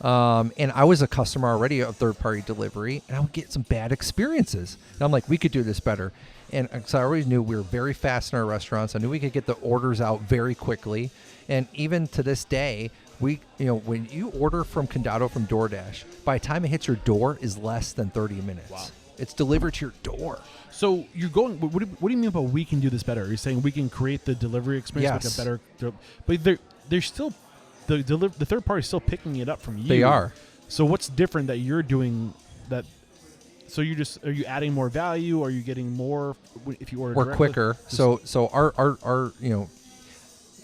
And I was a customer already of third-party delivery, and I would get some bad experiences. And I'm like, we could do this better. And so I always knew we were very fast in our restaurants. I knew we could get the orders out very quickly. And even to this day, when you order from Condado from DoorDash, by the time it hits your door is less than 30 minutes. Wow. It's delivered to your door. So you're going. What do you mean by we can do this better? Are you saying we can create the delivery experience like a better? But there's still the third party is still picking it up from you. They are. So what's different that you're doing that? So are you adding more value? Are you getting more if you order? We're directly? quicker. So our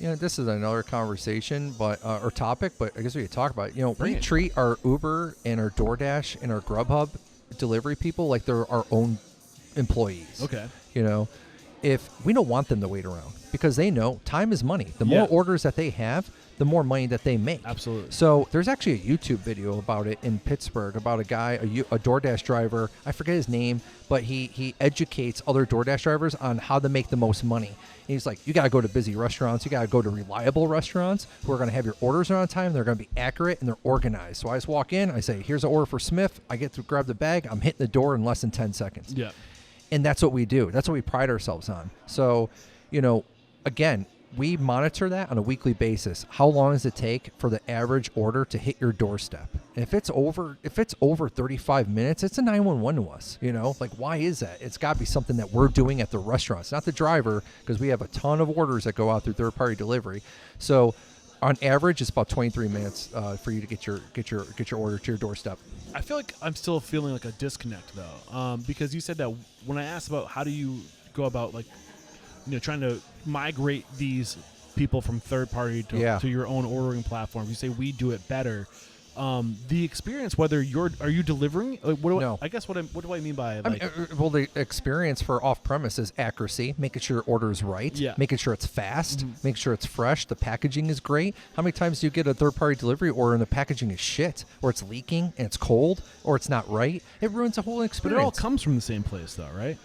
this is another conversation, but or topic, but I guess we could talk about it. We treat our Uber and our DoorDash and our Grubhub delivery people like they're our own employees. Okay. If we don't want them to wait around, because they know time is money. The more orders that they have, the more money that they make. Absolutely. So there's actually a YouTube video about it in Pittsburgh about a guy, a DoorDash driver. I forget his name, but he educates other DoorDash drivers on how to make the most money. And he's like, you got to go to busy restaurants. You got to go to reliable restaurants who are going to have your orders on time. They're going to be accurate and they're organized. So I just walk in. I say, here's an order for Smith. I get to grab the bag. I'm hitting the door in less than 10 seconds. Yeah. And that's what we do. That's what we pride ourselves on. So, again, we monitor that on a weekly basis. How long does it take for the average order to hit your doorstep? And if it's over 35 minutes, it's a 911 to us. Like, why is that? It's got to be something that we're doing at the restaurants, not the driver, because we have a ton of orders that go out through third-party delivery. So, on average, it's about 23 minutes for you to get your order to your doorstep. I feel like I'm still feeling like a disconnect though, because you said that when I asked about how do you go about like, trying to migrate these people from third party to your own ordering platform. You say we do it better. The experience, whether are you delivering? No. I guess what do I mean by like? The experience for off premise is accuracy, making sure your order is right, making sure it's fast, making sure it's fresh, the packaging is great. How many times do you get a third party delivery order and the packaging is shit, or it's leaking and it's cold, or it's not right? It ruins the whole experience. But it all comes from the same place, though, right?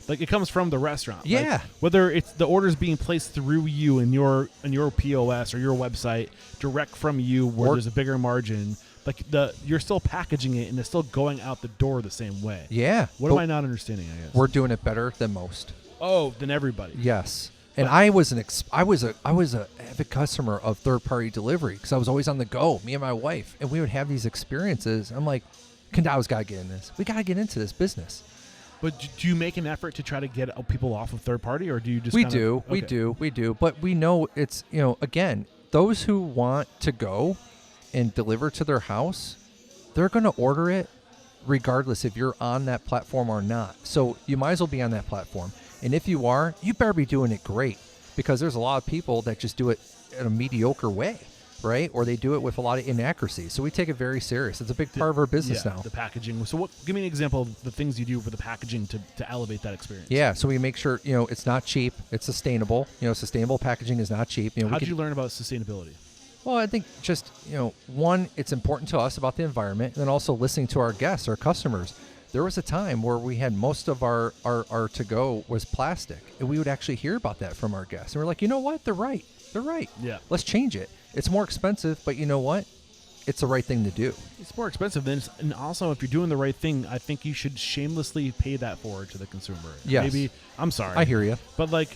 Like it comes from the restaurant. Yeah. Like, whether it's the orders being placed through you in your POS or your website, direct from you, where there's a bigger margin. Like you're still packaging it and it's still going out the door the same way. Yeah. What am I not understanding? I guess we're doing it better than most. Oh, than everybody. Yes. And I was a avid customer of third party delivery because I was always on the go. Me and my wife, and we would have these experiences. I'm like, Condado's got to get in this. We got to get into this business. But do you make an effort to try to get people off of third party, or do you just? We do. But we know it's again, those who want to go and delivered to their house, they're going to order it regardless if you're on that platform or not. So you might as well be on that platform. And if you are, you better be doing it great, because there's a lot of people that just do it in a mediocre way, right? Or they do it with a lot of inaccuracy. So we take it very serious. It's a big part of our business now. The packaging. So give me an example of the things you do for the packaging to elevate that experience. Yeah, so we make sure, it's not cheap, it's sustainable. Sustainable packaging is not cheap. How did you learn about sustainability? Well, I think just, one, it's important to us about the environment, and then also listening to our guests, our customers. There was a time where we had most of our to-go was plastic, and we would actually hear about that from our guests. And we're like, you know what? They're right. They're right. Yeah. Let's change it. It's more expensive, but you know what? It's the right thing to do. It's more expensive, and also if you're doing the right thing, I think you should shamelessly pay that forward to the consumer. Yes. Maybe, I'm sorry. I hear you. But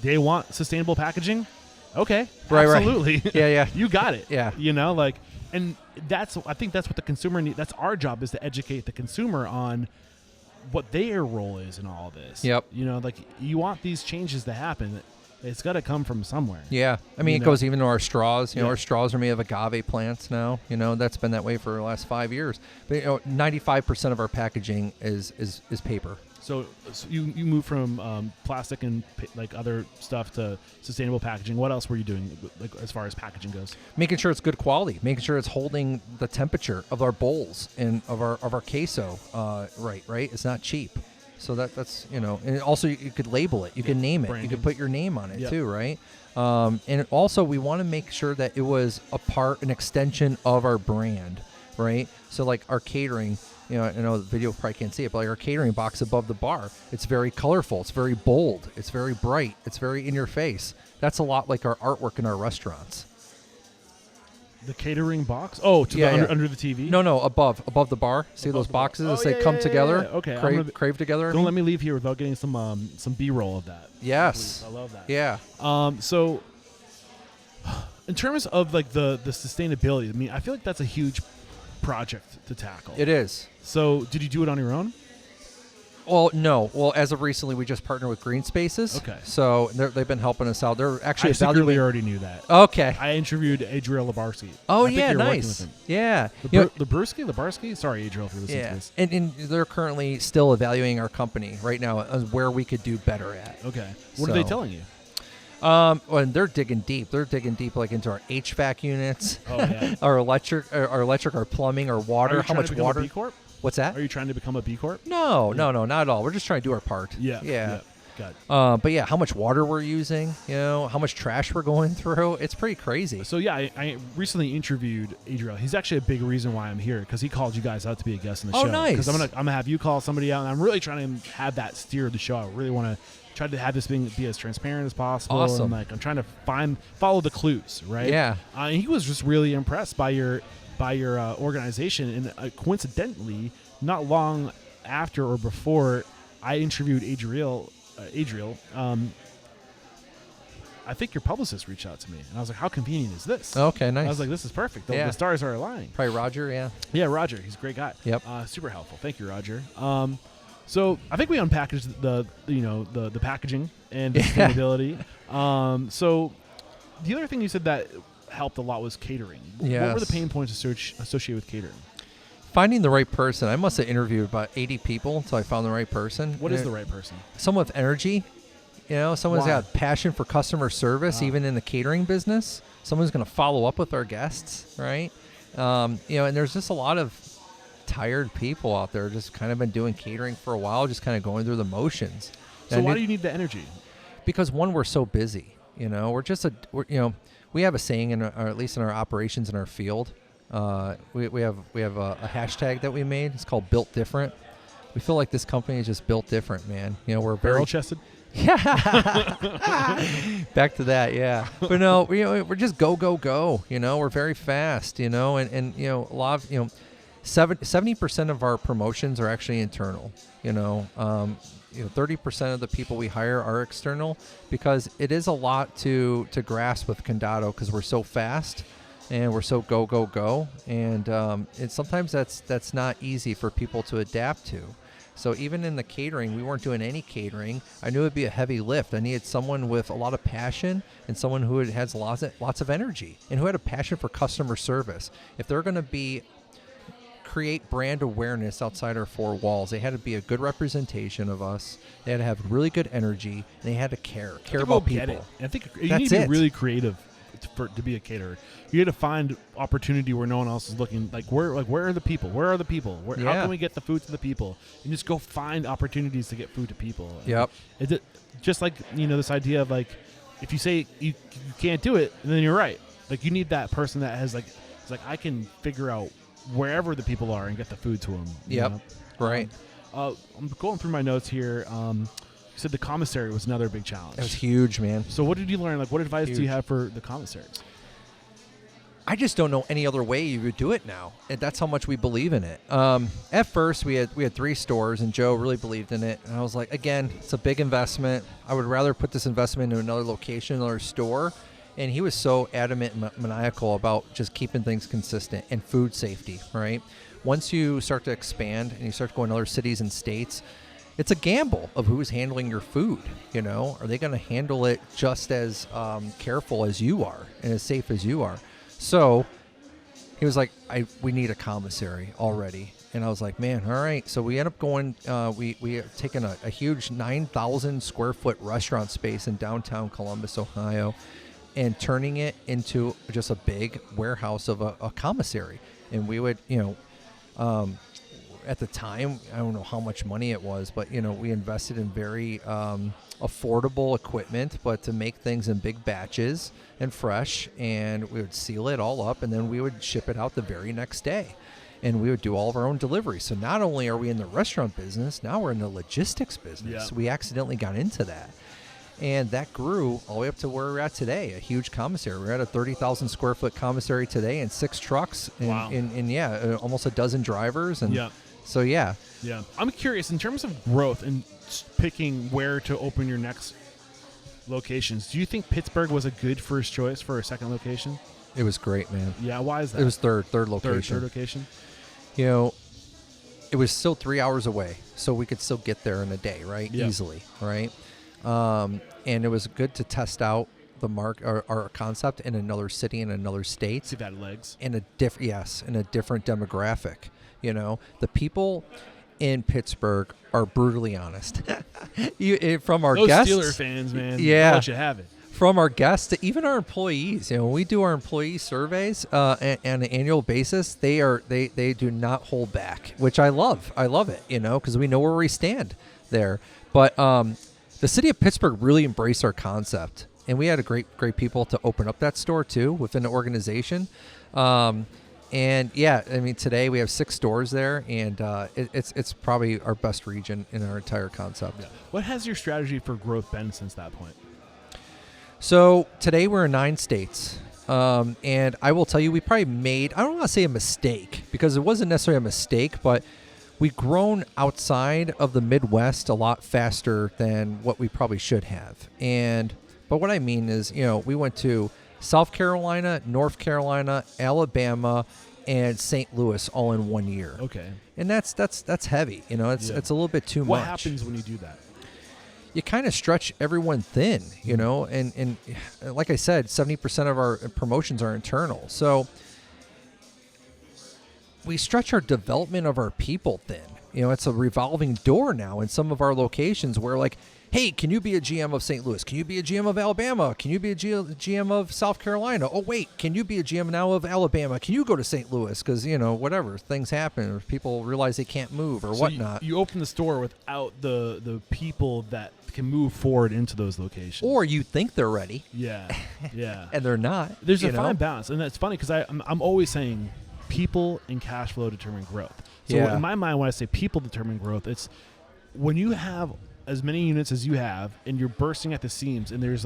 they want sustainable packaging? Okay. Right, absolutely. Right. Yeah. You got it. Yeah. And I think that's what the consumer needs. That's our job, is to educate the consumer on what their role is in all of this. Yep. You want these changes to happen. It's got to come from somewhere. Yeah. I mean, it goes even to our straws. Our straws are made of agave plants now. That's been that way for the last 5 years. But 95% of our packaging is paper. So you move from plastic and other stuff to sustainable packaging. What else were you doing as far as packaging goes? Making sure it's good quality, making sure it's holding the temperature of our bowls and of our queso right. It's not cheap. So that's and also you could label it, you can name it, you could put your name on it too, right? And also we want to make sure that it was an extension of our brand, right? So our catering. I know the video probably can't see it, but our catering box above the bar, it's very colorful, it's very bold, it's very bright, it's very in your face. That's a lot like our artwork in our restaurants. The catering box? Oh, under the TV? No, above the bar. See those boxes as they come together? Yeah. Okay. Crave together. Don't let me leave here without getting some B-roll of that. Yes. Please. I love that. Yeah. So in terms of the sustainability, I mean, I feel like that's a huge project to tackle. It is. So did you do it on your own? Well, no. Well, as of recently, we just partnered with Green Spaces. Okay. So they've been helping us out. They're actually I secretly already knew that. Okay. I interviewed Adriel Labarsky. Oh, I think yeah, you're nice. working with him. Yeah. Labarsky? Sorry, Adriel, if you're listening to this. And they're currently still evaluating our company right now as where we could do better at. Okay. What are they telling you? Well, they're digging deep. They're digging deep, into our HVAC units, our electric, our plumbing, our water. How much water? B Corp? What's that? Are you trying to become a B Corp? No, not at all. We're just trying to do our part. Yeah. Got it. But how much water we're using? How much trash we're going through? It's pretty crazy. So I recently interviewed Adriel. He's actually a big reason why I'm here, because he called you guys out to be a guest in the show. Oh, nice. Because I'm gonna have you call somebody out, and I'm really trying to have that steer the show. I really want to try to have this thing be as transparent as possible. Awesome. And I'm trying to follow the clues, right? Yeah. And he was just really impressed by your organization, and coincidentally, not long after or before I interviewed Adriel, I think your publicist reached out to me, and I was like, how convenient is this? Okay, nice. I was like, this is perfect. The stars are aligning. Probably Roger, yeah. Yeah, Roger. He's a great guy. Yep. Super helpful. Thank you, Roger. So I think we unpackaged the packaging and the sustainability. So the other thing you said that helped a lot was catering. Yes. What were the pain points associated with catering? Finding the right person. I must have interviewed about 80 people until I found the right person. What is the right person? Someone with energy. Someone's got passion for customer service, even in the catering business. Someone's going to follow up with our guests, right? And there's just a lot of tired people out there just kind of been doing catering for a while, just kind of going through the motions. So why do you need the energy? Because one, we're so busy. We have a saying at least in our operations in our field. We have a hashtag that we made. It's called Built Different. We feel like this company is just built different, man. We're barrel chested. Yeah. Back to that, yeah. But no, we're just go. We're very fast, and a lot of 70% of our promotions are actually internal. 30% of the people we hire are external, because it is a lot to grasp with Condado, because we're so fast and we're so go, and sometimes that's not easy for people to adapt to. So even in the catering, we weren't doing any catering. I knew it'd be a heavy lift. I needed someone with a lot of passion and someone who has lots of energy and who had a passion for customer service. If they're going to create brand awareness outside our four walls, they had to be a good representation of us. They had to have really good energy, and they had to care about people. I think you need to be really creative to be a caterer. You had to find opportunity where no one else is looking. Where are the people? Where are the people? How can we get the food to the people? And just go find opportunities to get food to people. Yep. Is it just this idea of if you say you can't do it, then you're right. You need that person that has I can figure out wherever the people are and get the food to them. Yep. Right. I'm going through my notes here. You said the commissary was another big challenge. It was huge, man. So what did you learn? What advice do you have for the commissaries? I just don't know any other way you would do it now, and that's how much we believe in it. At first, we had 3 stores, and Joe really believed in it. And I was like, again, it's a big investment. I would rather put this investment into another location, another store. And he was so adamant and maniacal about just keeping things consistent and food safety, right? Once you start to expand and you start to go in other cities and states, it's a gamble of who's handling your food. Are they going to handle it just as careful as you are and as safe as you are? So he was like, we need a commissary already. And I was like, man, all right. So we end up going, we have taken a huge 9,000 square foot restaurant space in downtown Columbus, Ohio, and turning it into just a big warehouse of a commissary. And we would, at the time, I don't know how much money it was, but, we invested in very affordable equipment, but to make things in big batches and fresh, and we would seal it all up, and then we would ship it out the very next day. And we would do all of our own delivery. So not only are we in the restaurant business, now we're in the logistics business. Yeah. We accidentally got into that. And that grew all the way up to where we're at today, a huge commissary. We're at a 30,000 square foot commissary today and 6 trucks and, wow. and almost a dozen drivers. And yeah. So, yeah. Yeah. I'm curious, in terms of growth and picking where to open your next locations, do you think Pittsburgh was a good first choice for a second location? It was great, man. Yeah, why is that? It was third location. Third location? It was still 3 hours away, so we could still get there in a day, right? Yeah. Easily, right? And it was good to test out the our concept in another city, in another state. See if that legs. In a different demographic. The people in Pittsburgh are brutally honest. From our Those guests, Steeler fans, man. Yeah, I'll let you have it. From our guests to even our employees. When we do our employee surveys on an annual basis, they do not hold back, which I love. I love it, because we know where we stand there. But the city of Pittsburgh really embraced our concept, and we had a great people to open up that store too within the organization. And yeah, today we have 6 stores there, and it's probably our best region in our entire concept. Yeah. What has your strategy for growth been since that point? So today we're in 9 states. And I will tell you, we probably made, I don't want to say a mistake, because it wasn't necessarily a mistake, but we've grown outside of the Midwest a lot faster than what we probably should have. But what I mean is, we went to South Carolina, North Carolina, Alabama, and St. Louis all in 1 year. Okay. And that's heavy. It's a little bit too much. What happens when you do that? You kind of stretch everyone thin, and like I said, 70% of our promotions are internal. So we stretch our development of our people thin. It's a revolving door now in some of our locations where, like, hey, can you be a GM of St. Louis? Can you be a GM of Alabama? Can you be a GM of South Carolina? Oh, wait, can you be a GM now of Alabama? Can you go to St. Louis? Because, whatever, things happen. People realize they can't move or whatnot. You open the store without the people that can move forward into those locations. Or you think they're ready. Yeah, yeah. And they're not. There's a fine balance. And that's funny because I'm always saying people and cash flow determine growth. So in my mind, when I say people determine growth, it's when you have as many units as you have and you're bursting at the seams and there's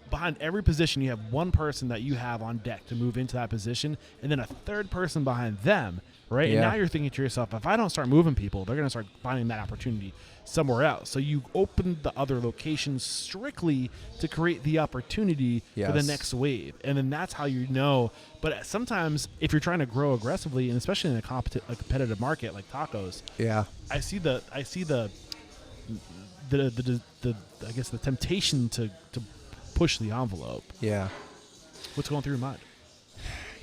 behind every position, you have one person that you have on deck to move into that position, and then a third person behind them, right? Yeah. And now you're thinking to yourself, if I don't start moving people, they're going to start finding that opportunity somewhere else. So you open the other locations strictly to create the opportunity for the Yes. next wave. And then that's how you know. But sometimes if you're trying to grow aggressively, and especially in a competitive market like tacos, Yeah. I see the I guess the temptation to push the envelope. Yeah. What's going through your mind?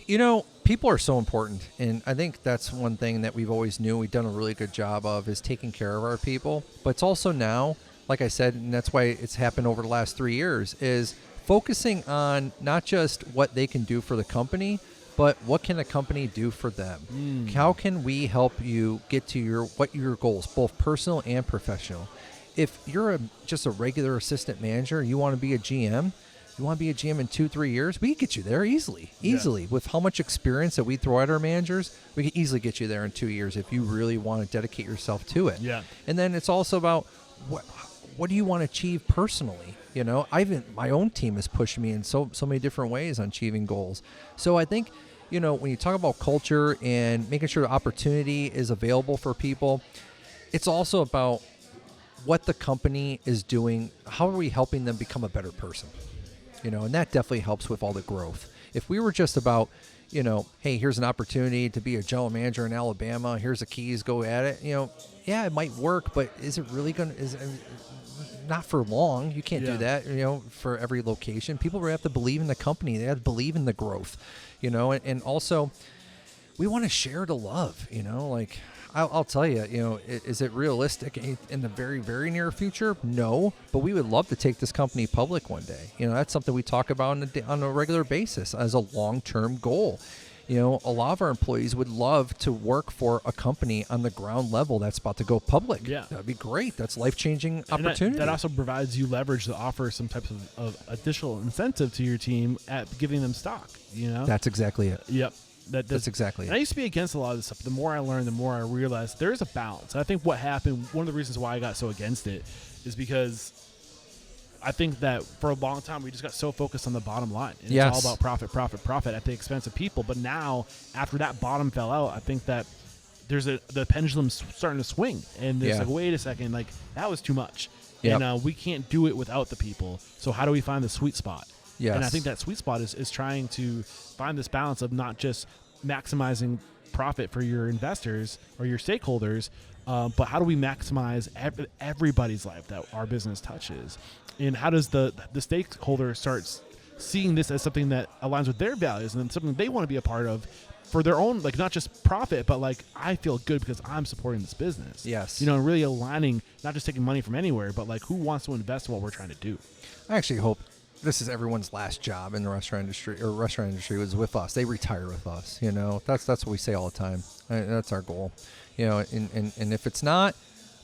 You know, people are so important, and I think that's one thing that we've always knew we've done a really good job of is taking care of our people. But it's also now, like I said, and that's why it's happened over the last 3 years, is focusing on not just what they can do for the company, but what can the company do for them? How can we help you get to your goals, both personal and professional? If you're just a regular assistant manager, you want to be a GM, you want to be a GM in 2-3 years, we can get you there easily. With how much experience that we throw at our managers, we can easily get you there in 2 years if you really want to dedicate yourself to it. Yeah. And then it's also about what do you want to achieve personally? You know, my own team has pushed me in so many different ways on achieving goals. So I think, you know, when you talk about culture and making sure the opportunity is available for people, it's also about what the company is doing. How are we helping them become a better person? You know, and that definitely helps with all the growth. If we were just about, you know, hey, here's an opportunity to be a general manager in Alabama, here's the keys, go at it. You know, yeah, it might work, but is it really going to, not for long. You can't do that, you know, for every location. People have to believe in the company. They have to believe in the growth, you know, and also we want to share the love, you know, like I'll tell you, you know, is it realistic in the very, very near future? No, but we would love to take this company public one day. You know, that's something we talk about on a regular basis as a long-term goal. You know, a lot of our employees would love to work for a company on the ground level that's about to go public. Yeah. That'd be great. That's life-changing opportunity. That also provides you leverage to offer some types of additional incentive to your team at giving them stock, you know? That's exactly it. Yep. That's exactly it. I used to be against a lot of this stuff. The more I learned, the more I realized there is a balance. And I think what happened, one of the reasons why I got so against it is because I think that for a long time we just got so focused on the bottom line. And it's all about profit at the expense of people. But now, after that bottom fell out, I think that the pendulum's starting to swing. And there's like, wait a second, like that was too much. Yep. And we can't do it without the people. So how do we find the sweet spot? Yes. And I think that sweet spot is trying to find this balance of not just maximizing profit for your investors or your stakeholders, but how do we maximize everybody's life that our business touches? And how does the stakeholder start seeing this as something that aligns with their values and then something they want to be a part of for their own, like not just profit, but like I feel good because I'm supporting this business. Yes. You know, really aligning, not just taking money from anywhere, but like who wants to invest in what we're trying to do. I actually hope this is everyone's last job in the restaurant industry was with us. They retire with us. You know, that's what we say all the time. That's our goal. You know, and if it's not,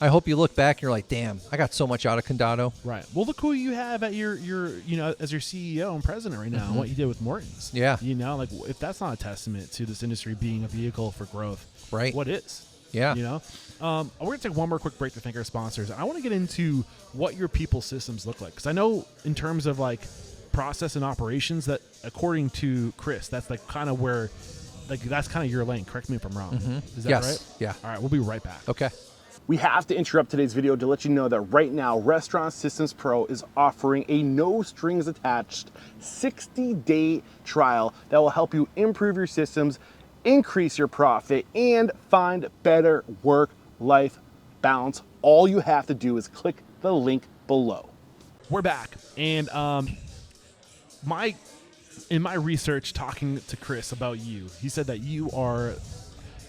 I hope you look back and you're like, damn, I got so much out of Condado. Right. Well, look who you have at your you know, as your CEO and president right now, and what you did with Morton's. Yeah. You know, like if that's not a testament to this industry being a vehicle for growth, right? What is? Yeah. You know, we're going to take one more quick break to thank our sponsors. I want to get into what your people systems look like. Because I know in terms of like process and operations that according to Chris, that's like kind of where, like that's kind of your lane. Correct me if I'm wrong. Is that right? Yeah. All right. We'll be right back. Okay. We have to interrupt today's video to let you know that right now, Restaurant Systems Pro is offering a no strings attached 60-day trial that will help you improve your systems, increase your profit, and find better work-life balance. All you have to do is click the link below. We're back. And in my research talking to Chris about you, he said that you are,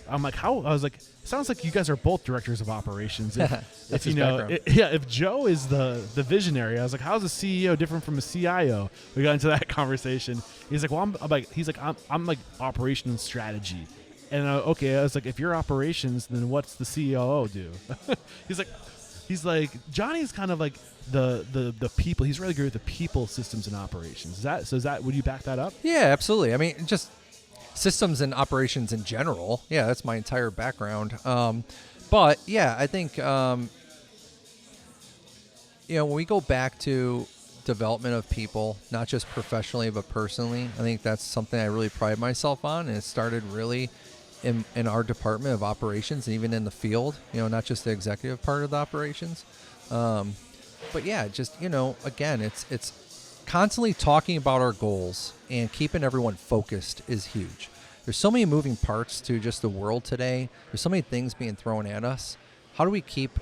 I'm like, how? I was like, sounds like you guys are both directors of operations. If you know, if Joe is the visionary, I was like, how's a CEO different from a CIO? We got into that conversation. He's like, well, I'm like operation and strategy. And okay, I was like, if you're operations, then what's the COO do? he's like Johnny's kind of like the people. He's really good with the people, systems, and operations. Would you back that up? Yeah, absolutely. I mean, just systems and operations in general. Yeah, that's my entire background. But yeah, I think, you know, when we go back to development of people, not just professionally but personally. I think that's something I really pride myself on, and it started really in our department of operations and even in the field, not just the executive part of the operations. But yeah, just, again, it's constantly talking about our goals and keeping everyone focused is huge. There's so many moving parts to just the world today. There's so many things being thrown at us. How do we keep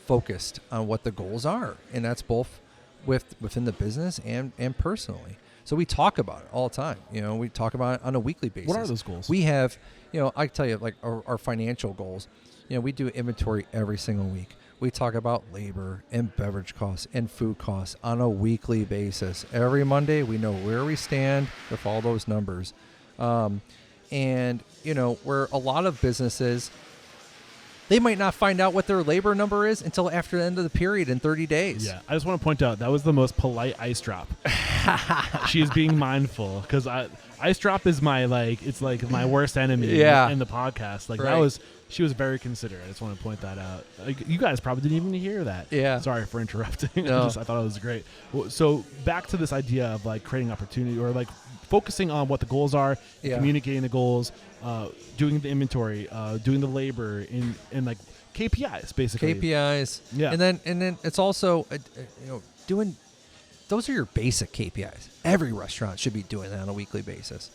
focused on what the goals are? And that's both within the business and personally. So we talk about it all the time. We talk about it on a weekly basis. What are those goals? We have, I tell you, like our financial goals. We do inventory every single week. We talk about labor and beverage costs and food costs on a weekly basis. Every Monday, we know where we stand with all those numbers. And, where a lot of businesses, they might not find out what their labor number is until after the end of the period in 30 days. Yeah, I just want to point out that was the most polite ice drop. She is being mindful because ice drop is my it's like my worst enemy in the podcast. Right. She was very considerate. I just want to point that out. You guys probably didn't even hear that. Yeah. Sorry for interrupting. No. I thought it was great. So back to this idea of creating opportunity or focusing on what the goals are, communicating the goals, doing the inventory, doing the labor, and KPIs basically. KPIs. Yeah. And then it's also doing. Those are your basic KPIs. Every restaurant should be doing that on a weekly basis.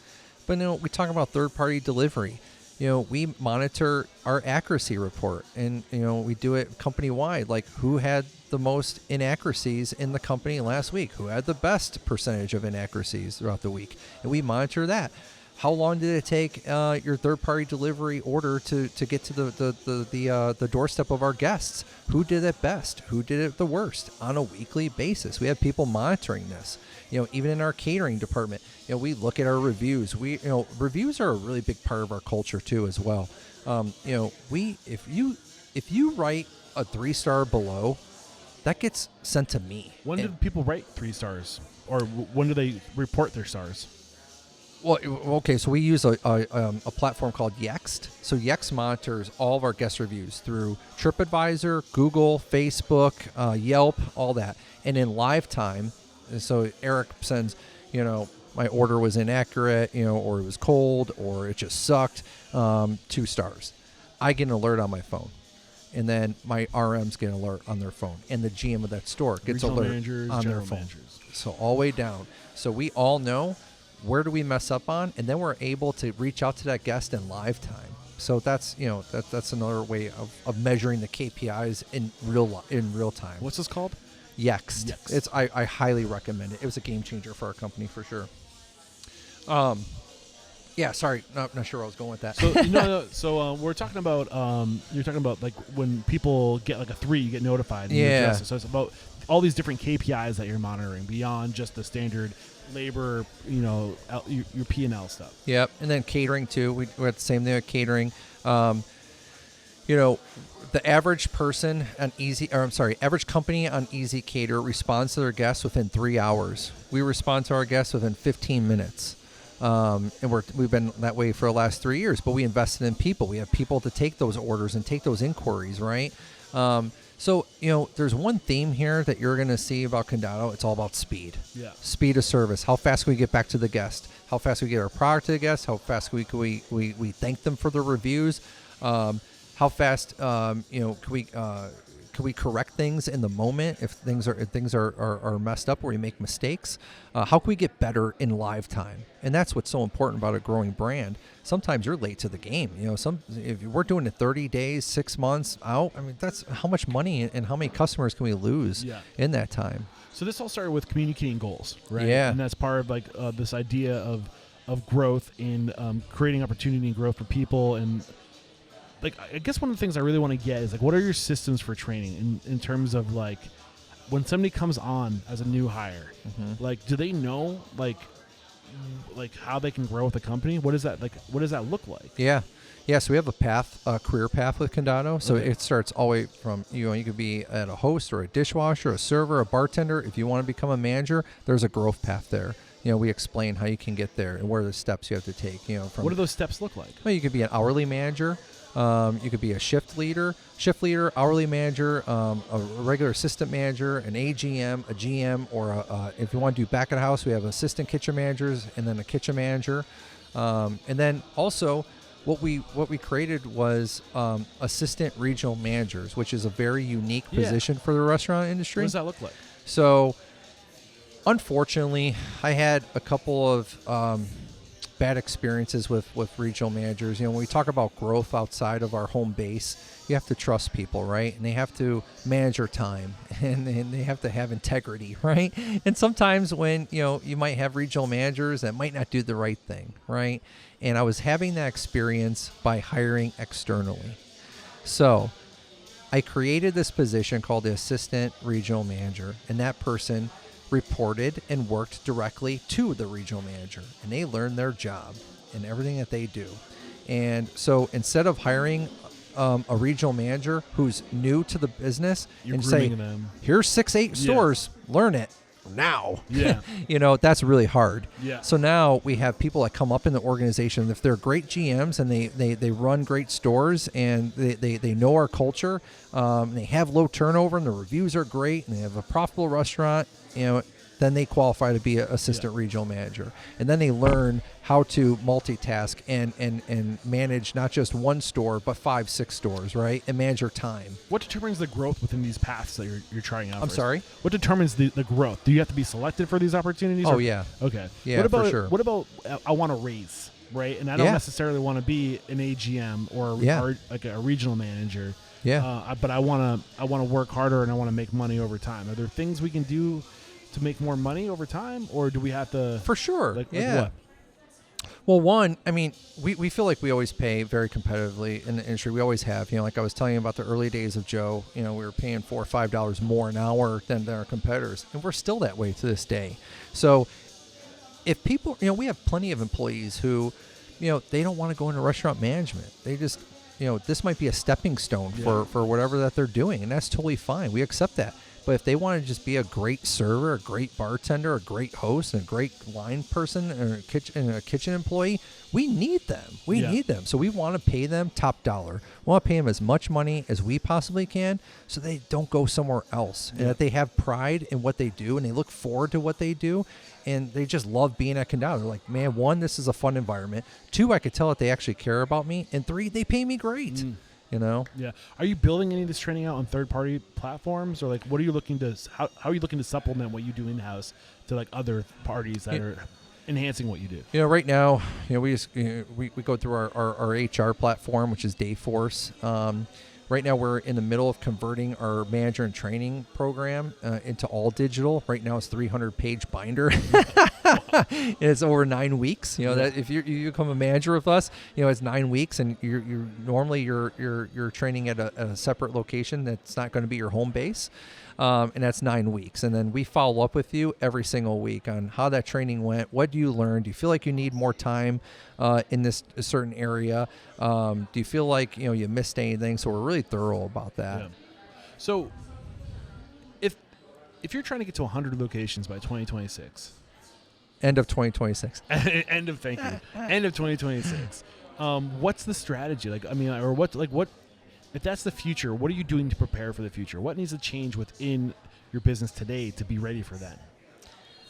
But we talk about third-party delivery. We monitor our accuracy report, and we do it company-wide. Like who had the most inaccuracies in the company last week? Who had the best percentage of inaccuracies throughout the week? And we monitor that. How long did it take your third-party delivery order to get to the doorstep of our guests? Who did it best? Who did it the worst? On a weekly basis, we have people monitoring this. Even in our catering department, we look at our reviews. Reviews are a really big part of our culture too, as well. If you write a 3-star below, that gets sent to me. When do people write 3 stars, or when do they report their stars? Well, okay, so we use a platform called Yext. So Yext monitors all of our guest reviews through TripAdvisor, Google, Facebook, Yelp, all that. And in live time, so Eric sends, my order was inaccurate, or it was cold, or it just sucked, 2 stars. I get an alert on my phone. And then my RMs get an alert on their phone. And the GM of that store gets an alert on their phone. Managers. So all the way down. So we all know where do we mess up on, and then we're able to reach out to that guest in live time. So that's that's another way of measuring the KPIs in real time. What's this called? Yext. I highly recommend it. It was a game changer for our company for sure. Yeah, sorry, not sure where I was going with that. So we're talking about you're talking about when people get a 3, you get notified. Yeah. So it's about all these different KPIs that you're monitoring beyond just the standard labor, your P&L stuff. Yep, and then catering too. We had the same thing with catering. The average person on average company on Easy Cater responds to their guests within 3 hours. We respond to our guests within 15 minutes. And we've been that way for the last 3 years, but we invested in people. We have people to take those orders and take those inquiries, right? So, there's one theme here that you're going to see about Condado. It's all about speed. Yeah. Speed of service. How fast can we get back to the guest? How fast can we get our product to the guest? How fast can we thank them for the reviews? How fast, can we correct things in the moment if things are messed up or we make mistakes? How can we get better in live time? And that's what's so important about a growing brand. Sometimes you're late to the game. If we're doing it 30 days, 6 months out, that's how much money and how many customers can we lose in that time? So this all started with communicating goals, right? Yeah. And that's part of this idea of growth and creating opportunity and growth for people. And I guess one of the things I really want to get is what are your systems for training in terms of when somebody comes on as a new hire, do they know how they can grow with the company? What does that look like? Yeah. So we have a career path with Condado. So it starts all the way from, you could be at a host or a dishwasher, a server, a bartender. If you want to become a manager, there's a growth path there. We explain how you can get there and what are the steps you have to take, what do those steps look like? Well, you could be an hourly manager. You could be a shift leader, hourly manager, a regular assistant manager, an AGM, a GM, or if you want to do back of the house, we have assistant kitchen managers and then a kitchen manager. And then also what we created was assistant regional managers, which is a very unique position for the restaurant industry. What does that look like? So unfortunately, I had a couple of bad experiences with regional managers. When we talk about growth outside of our home base, you have to trust people, right? And they have to manage your time, and they have to have integrity, right? And sometimes when you might have regional managers that might not do the right thing, right? And I was having that experience by hiring externally. So I created this position called the assistant regional manager, and that person reported and worked directly to the regional manager, and they learned their job and everything that they do. And so instead of hiring a regional manager who's new to the business and saying, here's 6-8 stores, learn it now. That's really hard. So now we have people that come up in the organization. If they're great GMs and they run great stores and they know our culture, and they have low turnover and the reviews are great and they have a profitable restaurant, then they qualify to be an assistant regional manager. And then they learn how to multitask and manage not just one store, but 5-6 stores, right? And manage your time. What determines the growth within these paths that you're trying out? I'm sorry? What determines the growth? Do you have to be selected for these opportunities? Oh, yeah. Okay. Yeah, what about, for sure. What about I want to raise, right? And I don't necessarily want to be an AGM or like a regional manager. But I want to work harder and I want to make money over time. Are there things we can do to make more money over time, or do we have to? For sure. Like what? Well, one, I mean, we feel like we always pay very competitively in the industry. We always have. Like I was telling you about the early days of Joe, we were paying $4 or $5 more an hour than our competitors, and we're still that way to this day. So if people, we have plenty of employees who, they don't want to go into restaurant management. They just, this might be a stepping stone for whatever that they're doing, and that's totally fine. We accept that. But if they want to just be a great server, a great bartender, a great host, and a great line person, and a kitchen employee, we need them. We need them. So we want to pay them top dollar. We want to pay them as much money as we possibly can so they don't go somewhere else. And that they have pride in what they do and they look forward to what they do. And they just love being at Condado. They're like, man, 1, this is a fun environment. 2, I could tell that they actually care about me. And 3, they pay me great. Yeah. Are you building any of this training out on third-party platforms, or like what are you looking to? How are you looking to supplement what you do in-house to like other parties that are enhancing what you do? Right now, we just we go through our HR platform, which is Dayforce. Right now, we're in the middle of converting our manager and training program into all digital. Right now, it's 300-page binder. And it's over 9 weeks. That if you become a manager with us, it's 9 weeks, and you're normally you're training at a separate location that's not going to be your home base. And that's 9 weeks. And then we follow up with you every single week on how that training went. What do you learn? Do you feel like you need more time in this certain area? Do you feel like you missed anything? So we're really thorough about that. Yeah. So if you're trying to get to 100 locations by 2026, end of 2026, end of 2026, what's the strategy? What? If that's the future, what are you doing to prepare for the future? What needs to change within your business today to be ready for that?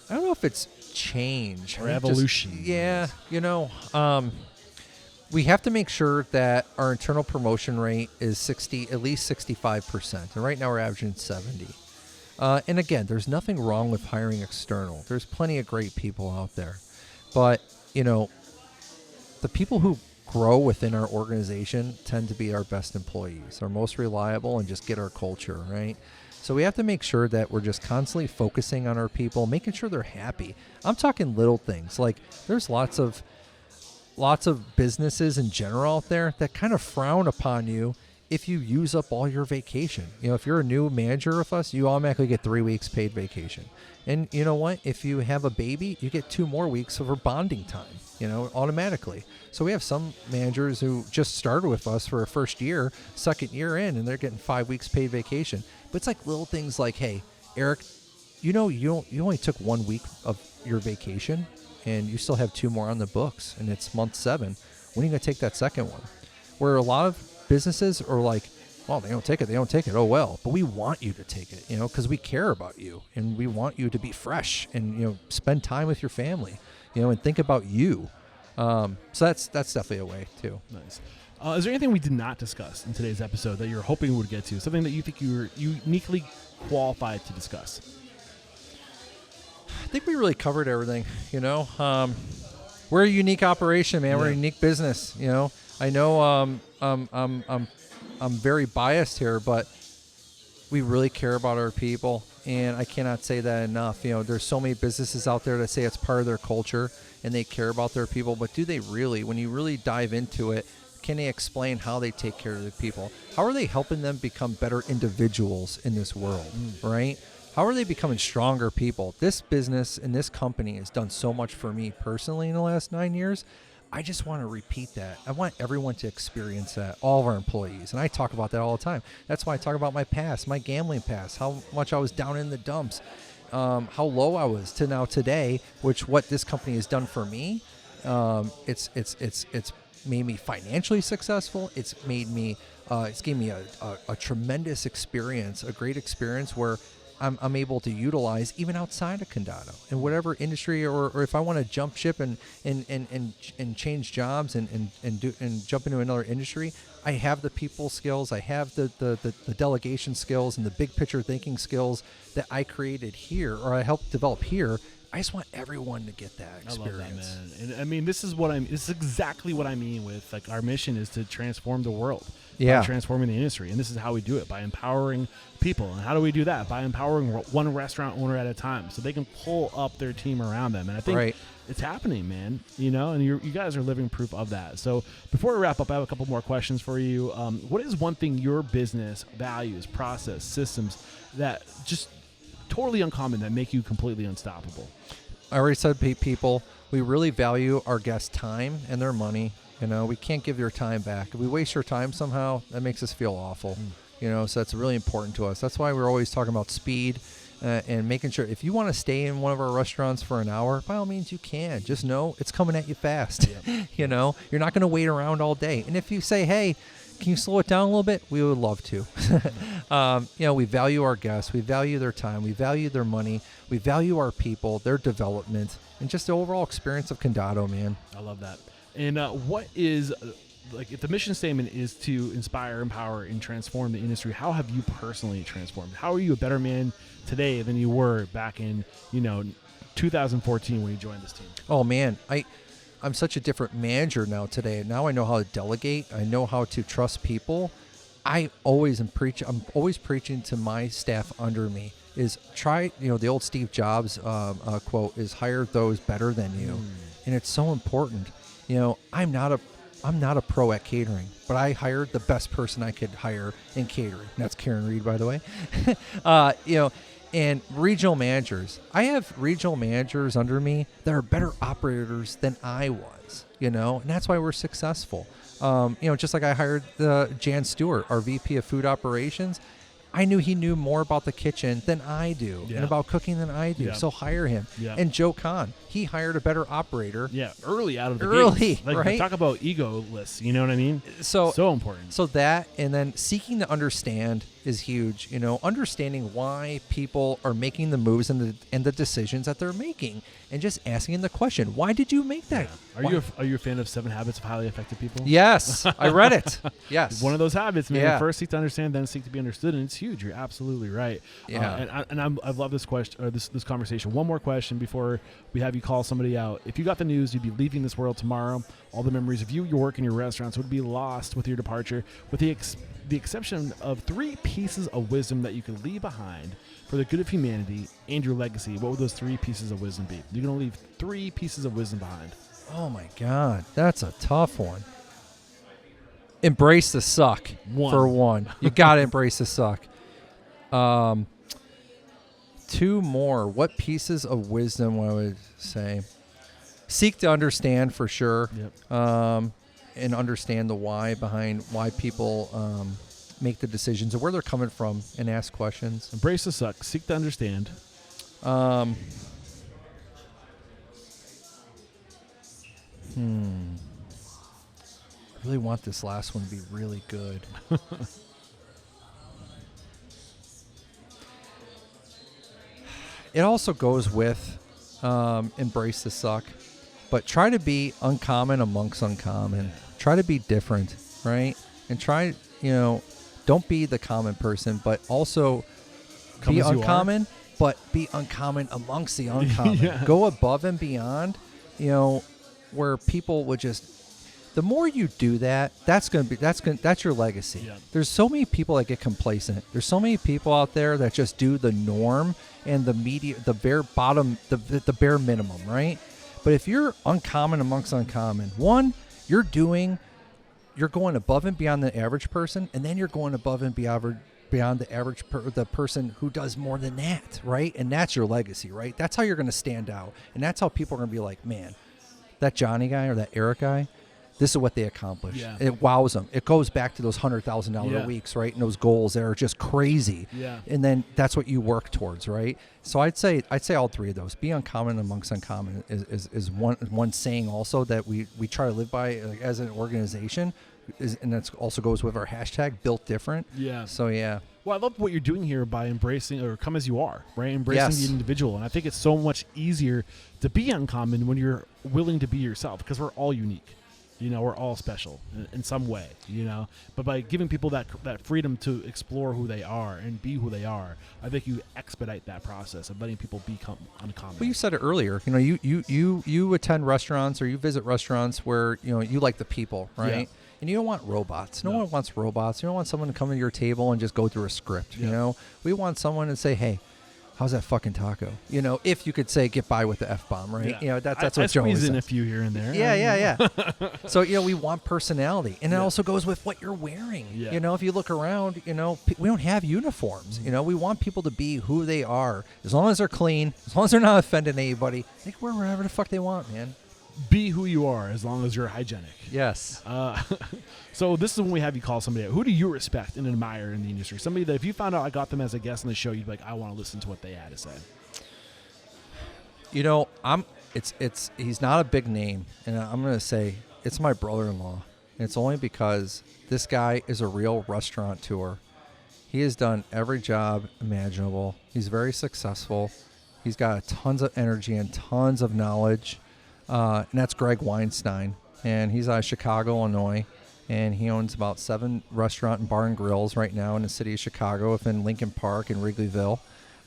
I don't know if it's change or evolution. We have to make sure that our internal promotion rate is at least 65%. And right now we're averaging 70. And again, there's nothing wrong with hiring external. There's plenty of great people out there. But, the people who grow within our organization tend to be our best employees, our most reliable, and just get our culture, right? So we have to make sure that we're just constantly focusing on our people, making sure they're happy. I'm talking little things. Like there's lots of businesses in general out there that kind of frown upon you if you use up all your vacation. If you're a new manager with us, you automatically get 3 weeks paid vacation. And you know what? If you have a baby, you get 2 more weeks of bonding time, automatically. So we have some managers who just started with us for a first year, second year in, and they're getting 5 weeks paid vacation. But it's like little things like, hey, Eric, you only took 1 week of your vacation and you still have 2 more on the books and it's month 7. When are you going to take that second one? Where a lot of businesses are like, well, they don't take it. They don't take it. Oh, well, but we want you to take it, because we care about you and we want you to be fresh and, spend time with your family, and think about you. So that's definitely a way too. Nice. Is there anything we did not discuss in today's episode that you're hoping we would get to? Something that you think you're uniquely qualified to discuss? I think we really covered everything, we're a unique operation, man. We're a unique business, I know, I'm very biased here, but we really care about our people, and I cannot say that enough. There's so many businesses out there that say it's part of their culture and they care about their people, but do they really? When you really dive into it, can they explain how they take care of the people? How are they helping them become better individuals in this world, right? How are they becoming stronger people? This business and this company has done so much for me personally in the last 9 years. I just want to repeat that. I want everyone to experience that, all of our employees. And I talk about that all the time. That's why I talk about my past, my gambling past, how much I was down in the dumps, how low I was to now today, which what this company has done for me. It's made me financially successful. It's made me, it's gave me a tremendous experience, a great experience where I'm able to utilize even outside of Condado in whatever industry, or if I want to jump ship and change jobs and jump into another industry, I have the people skills, I have the delegation skills and the big picture thinking skills that I created here, or I helped develop here. I just want everyone to get that experience. I love that, man. And I mean, this is exactly what I mean with, like, our mission is to transform the world. Yeah. By transforming the industry. And this is how we do it, by empowering people. And how do we do that? By empowering one restaurant owner at a time so they can pull up their team around them. And I think it's happening, man, and you guys are living proof of that. So before we wrap up, I have a couple more questions for you. What is one thing your business values, process, systems that just totally uncommon that make you completely unstoppable? I already said people. We really value our guests' time and their money. We can't give their time back. If we waste your time somehow, that makes us feel awful. So that's really important to us. That's why we're always talking about speed and making sure if you want to stay in one of our restaurants for an hour, by all means you can. Just know it's coming at you fast. You're not going to wait around all day. And if you say, hey, can you slow it down a little bit? We would love to. We value our guests. We value their time. We value their money. We value our people, their development, and just the overall experience of Condado, man. I love that. And what is, if the mission statement is to inspire, empower, and transform the industry, how have you personally transformed? How are you a better man today than you were back in, 2014 when you joined this team? Oh, man. I'm such a different manager now today. Now I know how to delegate. I know how to trust people. I'm always preaching to my staff under me is try, the old Steve Jobs quote is hire those better than you. And it's so important. I'm not a pro at catering, but I hired the best person I could hire in catering. That's Karen Reed, by the way. And regional managers. I have regional managers under me that are better operators than I was, and that's why we're successful. Just like I hired Jan Stewart, our VP of Food Operations. I knew he knew more about the kitchen than I do and about cooking than I do. So hire him. And Joe Kahn, he hired a better operator. Early out of the gate. Right? Talk about egoless, you know what I mean? So important. So that, and then seeking to understand is huge. Understanding why people are making the moves and the decisions that they're making, and just asking the question, why did you make that? Are you a fan of 7 Habits of Highly Effective People? Yes, I read it. Yes, one of those habits, man. First seek to understand, then seek to be understood, and it's huge. You're absolutely right. I've loved this question or this conversation. One more question before we have you call somebody out. If you got the news, you'd be leaving this world tomorrow. All the memories of you, your work, and your restaurants would be lost with your departure, with the exception of 3 pieces of wisdom that you could leave behind for the good of humanity and your legacy. What would those 3 pieces of wisdom be? You're going to leave 3 pieces of wisdom behind. Oh my God, that's a tough one. Embrace the suck. For one. You got to embrace the suck. 2 more. What pieces of wisdom I would say? Seek to understand for sure. And understand the why behind why people make the decisions and where they're coming from, and ask questions. Embrace the suck. Seek to understand. really want this last one to be really good. It also goes with embrace the suck, but try to be uncommon amongst uncommon. Try to be different, right? And try, don't be the common person, but also Come be as you uncommon, but be uncommon amongst the uncommon. Yeah. Go above and beyond, where people would just. The more you do that, that's your legacy. Yeah. There's so many people that get complacent. There's so many people out there that just do the norm and the bare bottom, the bare minimum, right? But if you're uncommon amongst uncommon, one, you're going above and beyond the average person, and then you're going above and beyond the person who does more than that, right? And that's your legacy, right? That's how you're going to stand out, and that's how people are going to be like, man, that Johnny guy or that Eric guy, this is what they accomplished. Yeah. It wows them. It goes back to those $100,000 Yeah. weeks, right? And those goals that are just crazy. Yeah. And then that's what you work towards, right? So I'd say all three of those. Be uncommon amongst uncommon is one saying also that we try to live by as an organization, and that also goes with our hashtag Built Different. Yeah. So yeah. Well, I love what you're doing here by embracing or come as you are, right? Embracing Yes. the individual. And I think it's so much easier to be uncommon when you're willing to be yourself, because we're all unique. We're all special in some way, But by giving people that freedom to explore who they are and be who they are, I think you expedite that process of letting people become uncommon. Well, you said it earlier. You attend restaurants or you visit restaurants where you like the people, right? Yeah. And you don't want robots. No No. one wants robots. You don't want someone to come to your table and just go through a script. Yeah. We want someone to say, "Hey, how's that fucking taco?" If you could say get by with the F-bomb, right? Yeah. That's I what Joe squeeze always in says. a few here and there. Yeah. So, we want personality. And it also goes with what you're wearing. Yeah. If you look around, we don't have uniforms. We want people to be who they are. As long as they're clean, as long as they're not offending anybody, they can wear whatever the fuck they want, man. Be who you are as long as you're hygienic. Yes. So this is when we have you call somebody out. Who do you respect and admire in the industry? Somebody that if you found out I got them as a guest on the show, you'd be like, I want to listen to what they had to say. He's not a big name, and I'm going to say it's my brother-in-law. And it's only because this guy is a real restaurateur. He has done every job imaginable. He's very successful. He's got tons of energy and tons of knowledge. And that's Greg Weinstein. And he's out of Chicago, Illinois. And he owns about 7 restaurant and bar and grills right now in the city of Chicago, within Lincoln Park and Wrigleyville.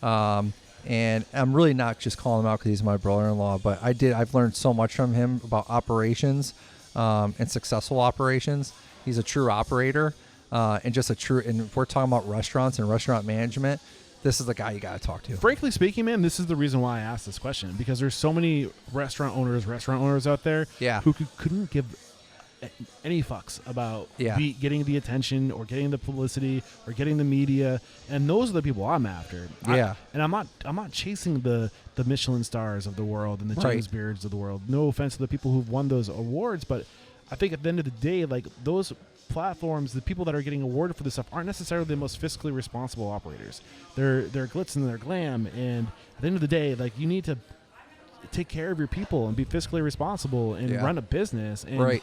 And I'm really not just calling him out because he's my brother-in-law, but I've learned so much from him about operations and successful operations. He's a true operator and if we're talking about restaurants and restaurant management, this is the guy you got to talk to. Frankly speaking, man, this is the reason why I asked this question, because there's so many restaurant owners out there who couldn't give any fucks about getting the attention or getting the publicity or getting the media, and those are the people I'm after. And I'm not chasing the Michelin stars of the world and the James Beards of the world. No offense to the people who've won those awards, but I think at the end of the day, like, those platforms, the people that are getting awarded for this stuff aren't necessarily the most fiscally responsible operators. They're glitz and they're glam, and at the end of the day, like, you need to take care of your people and be fiscally responsible and run a business, and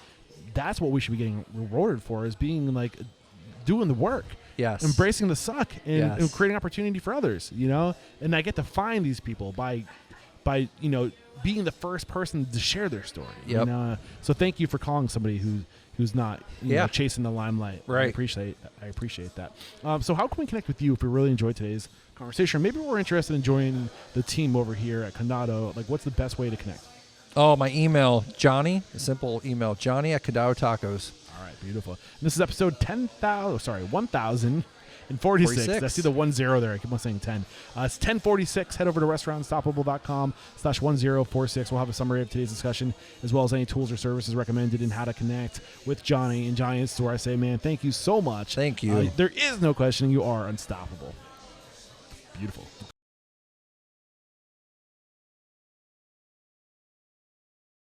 that's what we should be getting rewarded for, is being like doing the work, embracing the suck, and creating opportunity for others, and I get to find these people by being the first person to share their story. So thank you for calling somebody who's not chasing the limelight. I appreciate that. So how can we connect with you if we really enjoyed today's conversation? Maybe we're interested in joining the team over here at Condado. Like, what's the best way to connect? Oh, my email, Johnny, a simple email, Johnny at Condado Tacos. All right, beautiful. And this is episode 1046. I see the 10 there. I keep on saying 10. It's 1046. Head over to restaurantunstoppable.com/1046. We'll have a summary of today's discussion, as well as any tools or services recommended and how to connect with Johnny. And Johnny, this is where I say, man, thank you so much. Thank you. There is no question you are unstoppable. Beautiful.